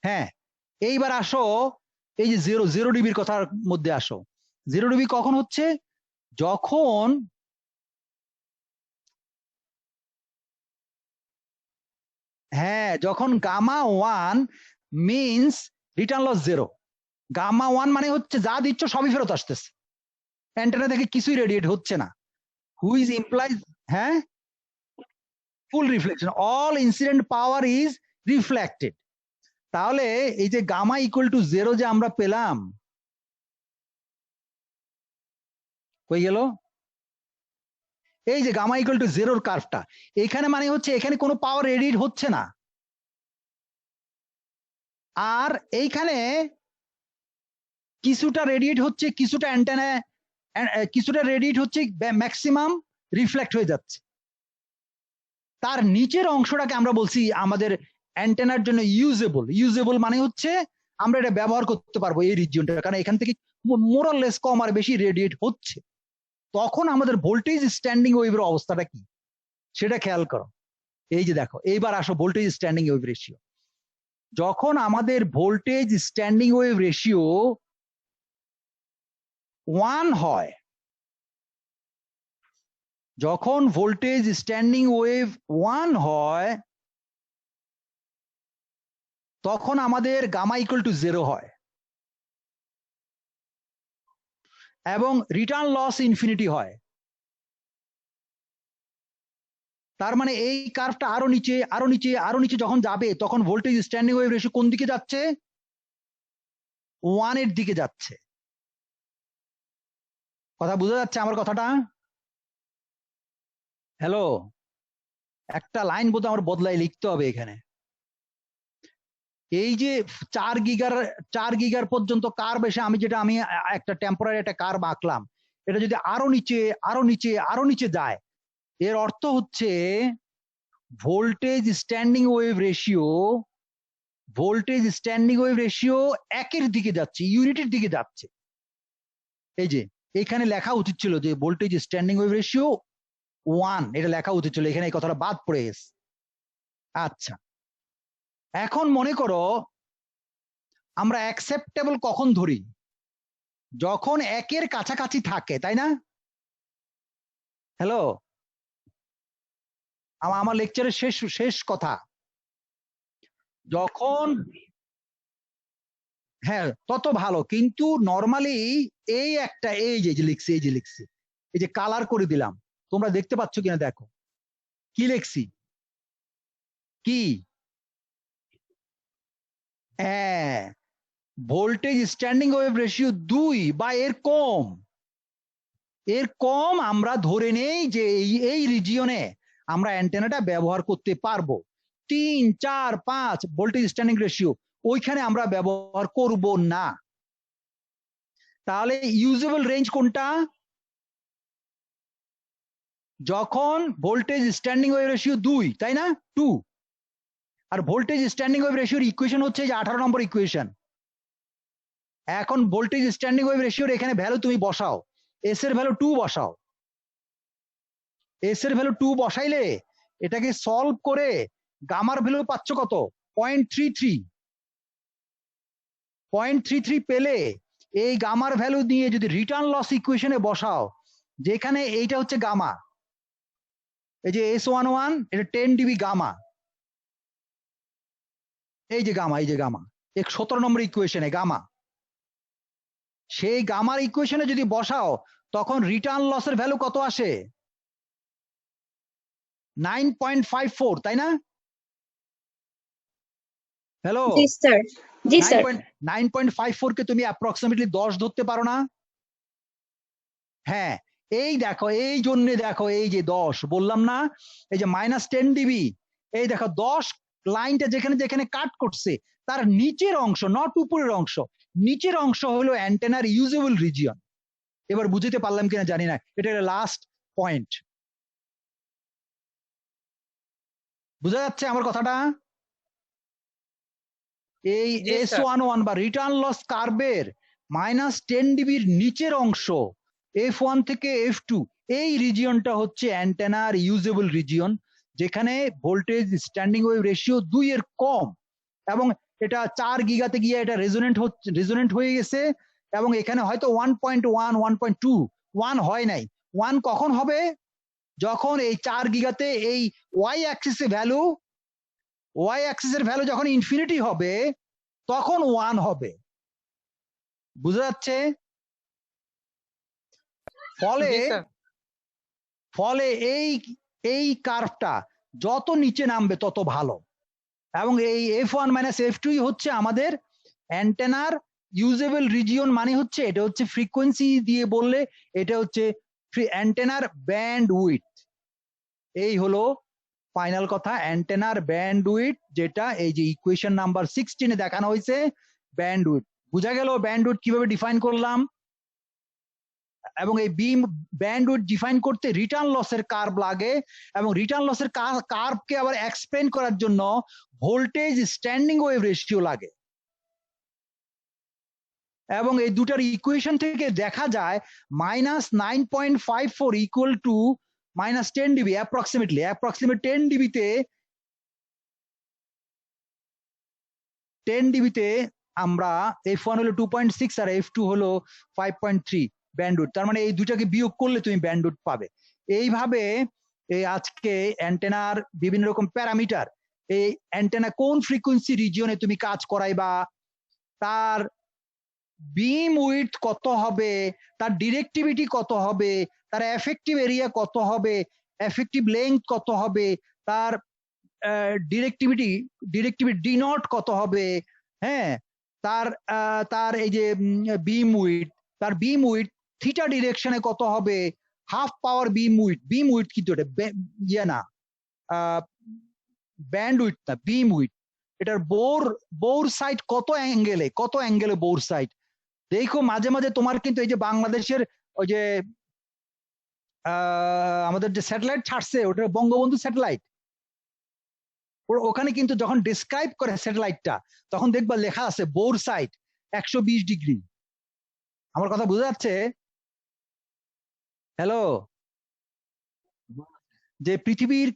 হ্যাঁ, এইবার আসো এই যে 0 ডিবির কথার মধ্যে আসো। 0 ডিবি কখন হচ্ছে, যখন যখন gamma 1 means return loss 0। Gamma 1 মানে হচ্ছে যা দিচ্ছ সবই ফেরত আসতেছে, অ্যান্টেনা থেকে কিছুই রেডিয়েট হচ্ছে না, which implies full reflection, all incident power is reflected. তাহলে এই যে গামা ইকুয়াল টু 0 যে আমরা পেলাম, কই গেল? এই যে গামা ইকুয়াল টু 0 কার্ভটা এখানে মানে হচ্ছে এখানে কোনো পাওয়ার রেডিয়েট হচ্ছে না, আর এইখানে কিছুটা রেডিয়েট হচ্ছে, কিছুটা অ্যান্টেনা কিছুটা রেডিয়েট হচ্ছে, ম্যাক্সিমাম রিফ্লেক্ট হয়ে যাচ্ছে। তার নিচের অংশটাকে আমরা বলছি আমাদের অ্যান্টেনার জন্য ইউজেবল মানে হচ্ছে আমরা এটা ব্যবহার করতে পারবো এই রিজিয়নটা, কারণ এখান থেকে মোরাললেস কম আর বেশি রেডিয়েট হচ্ছে। তখন আমাদের ভোল্টেজ স্ট্যান্ডিং ওয়েভের অবস্থাটা কি সেটা খেয়াল করো। এই যে দেখো, এইবার আসো ভোল্টেজ স্ট্যান্ডিং ওয়েভ রেশিও। যখন আমাদের ভোল্টেজ স্ট্যান্ডিং ওয়েভ রেশিও 1 হয়, যখন ভোল্টেজ স্ট্যান্ডিং ওয়েভ 1 হয়, তখন আমাদের গামা ইকুয়াল টু 0 হয় এবং রিটার্ন লস ইনফিনিটি হয়। তার মানে এই কার্ভটা আরো নিচে যখন যাবে, তখন ভোল্টেজ স্ট্যান্ডিং ওয়েভ রেশিও কোন দিকে যাচ্ছে, 1 এর দিকে যাচ্ছে। কথা বোঝা যাচ্ছে আমার কথাটা? হ্যালো, একটা লাইন বোধ আমার বদলাই লিখতে হবে এখানে। এই যে 4 গিগার পর্যন্ত কার্ভ এসে আমি একটা টেম্পোরারি একটা কার্ভ আঁকলাম, এটা যদি আরো নিচে যায়, এর অর্থ হচ্ছে ভোল্টেজ স্ট্যান্ডিং ওয়েভ রেশিও 1-এর দিকে যাচ্ছে, ইউনিটের দিকে যাচ্ছে। এই যে এখানে লেখা উচিত ছিল যে ভোল্টেজ স্ট্যান্ডিং ওয়েভ রেশিও 1, এটা লেখা উচিত ছিল, এখানে এই কথাটা বাদ পড়ে গেছে। আচ্ছা, এখন মনে করো আমরা অ্যাকসেপ্টেবল কখন ধরি, যখন 1-এর কাছাকাছি থাকে, তাই না? হ্যালো, আমার লেকচারের শেষ কথা, যখন হ্যাঁ তত ভালো, কিন্তু নর্মালি এই যে লিখছি এই যে কালার করে দিলাম, তোমরা দেখতে পাচ্ছ কিনা দেখো, কি লিখছি, কি হ্যাঁ, ভোল্টেজ স্ট্যান্ডিং ওয়েভ রেশিও 2 বা এর কম আমরা ধরে নেই যে এই রিজিয়নে আমরা অ্যান্টেনাটা ব্যবহার করতে পারবো। 3, 4, 5 ভোল্টেজ স্ট্যান্ডিং রেশিও ওইখানে আমরা ব্যবহার করব না। তাহলে ইউজেবল রেঞ্জ কোনটা? যখন ভোল্টেজ স্ট্যান্ডিং ওয়েভ রেশিও 2, তাই না? 2, আর ভোল্টেজ স্ট্যান্ডিং ওয়েভ রেশিওর ইকুয়েশন হচ্ছে যে 18 নম্বর ইকুয়েশন। এখন ভোল্টেজ স্ট্যান্ডিং ওয়েভ রেশিওর এখানে ভ্যালু তুমি বসাও, এস এর ভ্যালু 2 বসাও। এস এর ভ্যালু 2 বসাইলে এটাকে সলভ করে গামার ভ্যালু পাচ্ছ কত? 0.33। 0.33 পেলে এই গামার ভ্যালু দিয়ে যদি রিটার্ন লস ইকুয়েশনে বসাও, যেখানে এইটা হচ্ছে গামা, এই যে S11 এটা 10 ডিবি গামা, এই যে গামা, এই যে গামা 17 নম্বর ইকুয়েশনে গামা, সেই গামার ইকুয়েশনে যদি বসাও তখন রিটার্ন লসের ভ্যালু কত আসে? 9.54, তাই না? হ্যালো, জি স্যার, জি স্যার। 9.54 কে তুমি অ্যাপ্রক্সিমেটলি 10 ধরতে পারো না? হ্যাঁ, এই দেখো, এই জন্য দেখো, এই যে 10 বললাম না, এই যে -10 ডিবি, এই দেখো 10 লাইনটা যেখানে যেখানে কাট করছে তার নিচের অংশ, নট উপরের অংশ, নিচের অংশ হলো অ্যান্টেনার ইউজেবল রিজিয়ন। এবার বুঝতে পারলাম কিনা জানি না, এটা লাস্ট পয়েন্ট। বুঝা যাচ্ছে আমার কথাটা? এই জি স্যার। S11 বা রিটার্ন লস কার্ভের -10 ডিবির নিচের অংশ, F1 থেকে F2, এই রিজিয়নটা হচ্ছে অ্যান্টেনার ইউজেবল রিজিয়ন, যেখানে ভোল্টেজ স্ট্যান্ডিং ওয়েভ রেশিও 2 এর কম, এবং এটা 4 গিগাতে গিয়ে এটা রেজোনেন্ট হয়ে গেছে, এবং এখানে হয়তো 1.1, 1.2, 1 হয় নাই। 1 কখন হবে? যখন এই 4 গিগাতে এই ওয়াই অ্যাক্সিসে ভ্যালু, ওয়াই অ্যাক্সিসের ভ্যালু যখন ইনফিনিটি হবে তখন 1 হবে। বুঝা যাচ্ছে? ফলে জি স্যার। ফলে এই এই কার্ভটা যত নিচে নামবে তত ভালো, এবং এই F1 - F2 হচ্ছে আমাদের অ্যান্টেনার ইউজেবল রিজিয়ন। মানে হচ্ছে এটা হচ্ছে ফ্রিকোয়েন্সি দিয়ে বললে এটা হচ্ছে অ্যান্টেনার ব্যান্ড উইডথ। এই হলো ফাইনাল কথা, অ্যান্টেনার ব্যান্ড উইডথ, যেটা এই যে ইকুয়েশন নাম্বার 16 দেখানো হয়েছে, ব্যান্ড উইডথ। বুঝা গেল ব্যান্ড উইডথ কিভাবে ডিফাইন করলাম? এবং এই বিম ব্যান্ড উইডথ ডিফাইন করতে রিটার্ন লসের কার্ভ লাগে, এবং রিটার্ন লসের কার্ভকে আবার এক্সপ্লেন করার জন্য ভোল্টেজ স্ট্যান্ডিং ওয়েভ রেশিও লাগে। এবং এই দুটার ইকুয়েশন থেকে দেখা যায় -9.54 ইকুয়াল টু -10 ডিবি, অ্যাপ্রক্সিমেট 10 ডিবিতে, 10 ডিবিতে আমরা F1 হলো 2.6 আর F2 হলো 5.3 ব্যান্ডউইডথ। তার মানে এই দুটাকে বিয়োগ করলে তুমি ব্যান্ডউইডথ পাবে। এইভাবে এই আজকে অ্যান্টেনার বিভিন্ন রকম প্যারামিটার, এই অ্যান্টেনা কোন ফ্রিকোয়েন্সি রিজিয়নে তুমি কাজ করাইবা, তার বিম উইডথ কত হবে, তার ডিরেক্টিভিটি কত হবে, তার এফেক্টিভ এরিয়া কত হবে, এফেক্টিভ লেংথ কত হবে, তার ডিরেক্টিভিটি ডি নট কত হবে, হ্যাঁ, তার তার এই যে বিম উইডথ, তার বিম উইডথ থিটা ডিরেকশনে কত হবে, হাফ পাওয়ার বিম উইডথ কিন্তু এটা ইয়ে না, ব্যান্ড উইডথ না, বিম উইডথ। এটার বোর সাইড কত অ্যাঙ্গেলে বোর সাইড। দেখো মাঝে মাঝে তোমার কিন্তু এই যে বাংলাদেশের ওই যে আমাদের যে স্যাটেলাইট ছাড়ছে, ওটা বঙ্গবন্ধু স্যাটেলাইট, ওখানে কিন্তু যখন ডিসক্রাইব করে স্যাটেলাইটটা তখন দেখবা লেখা আছে বোর সাইড 120 ডিগ্রি। আমার কথা বোঝা যাচ্ছে? হ্যালো, যে পৃথিবীর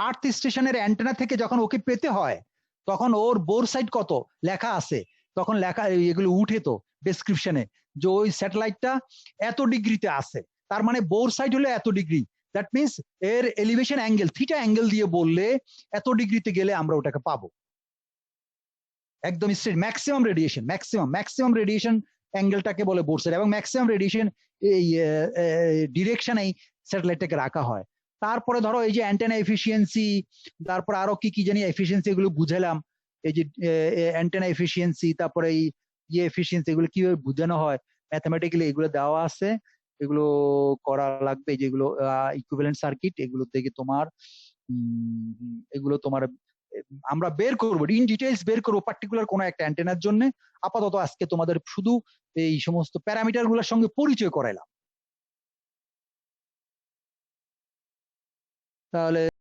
আর্থ স্টেশনের অ্যান্টেনা থেকে যখন ওকে পেতে হয় তখন ওর বোর সাইড কত লেখা আছে, তখন লেখা এগুলো উঠে তো ডেসক্রিপশনে, যে ওই স্যাটেলাইটটা এত ডিগ্রিতে আছে, তার মানে বোর সাইড হলো এত ডিগ্রি। দ্যাট মিনস এর এলিভেশন অ্যাঙ্গেল, থিটা অ্যাঙ্গেল দিয়ে বললে এত ডিগ্রিতে গেলে আমরা ওটাকে পাবো একদম স্ট্রেট। ম্যাক্সিমাম রেডিয়েশন অ্যাঙ্গেলটাকে বলে বোর সাইড, এবং ম্যাক্সিমাম রেডিয়েশন এই ডিরেকশনেই স্যাটেলাইটটাকে রাখা হয়। তারপরে ধরো এই যে অ্যান্টেনা এফিসিয়েন্সি, তারপর আরো কি কি জানি এফিসিয়েন্সি, এগুলো বুঝালাম। এই যে অ্যান্টেনা এফিসিয়েন্সি, তারপরে এই এফিসিয়েন্সি, এগুলো কিভাবে বোঝানো হয় ম্যাথমেটিক্যালি, এগুলো দেওয়া আছে, এগুলো করা লাগবে। যেগুলো ইকুইভ্যালেন্ট সার্কিট, এগুলো থেকে তোমার এগুলো তোমার আমরা বের করবো, ইন ডিটেইলস বের করবো পার্টিকুলার কোনো একটা অ্যান্টেনার জন্য। আপাতত আজকে তোমাদের শুধু এই সমস্ত প্যারামিটার গুলোর সঙ্গে পরিচয় করাইলাম। তাহলে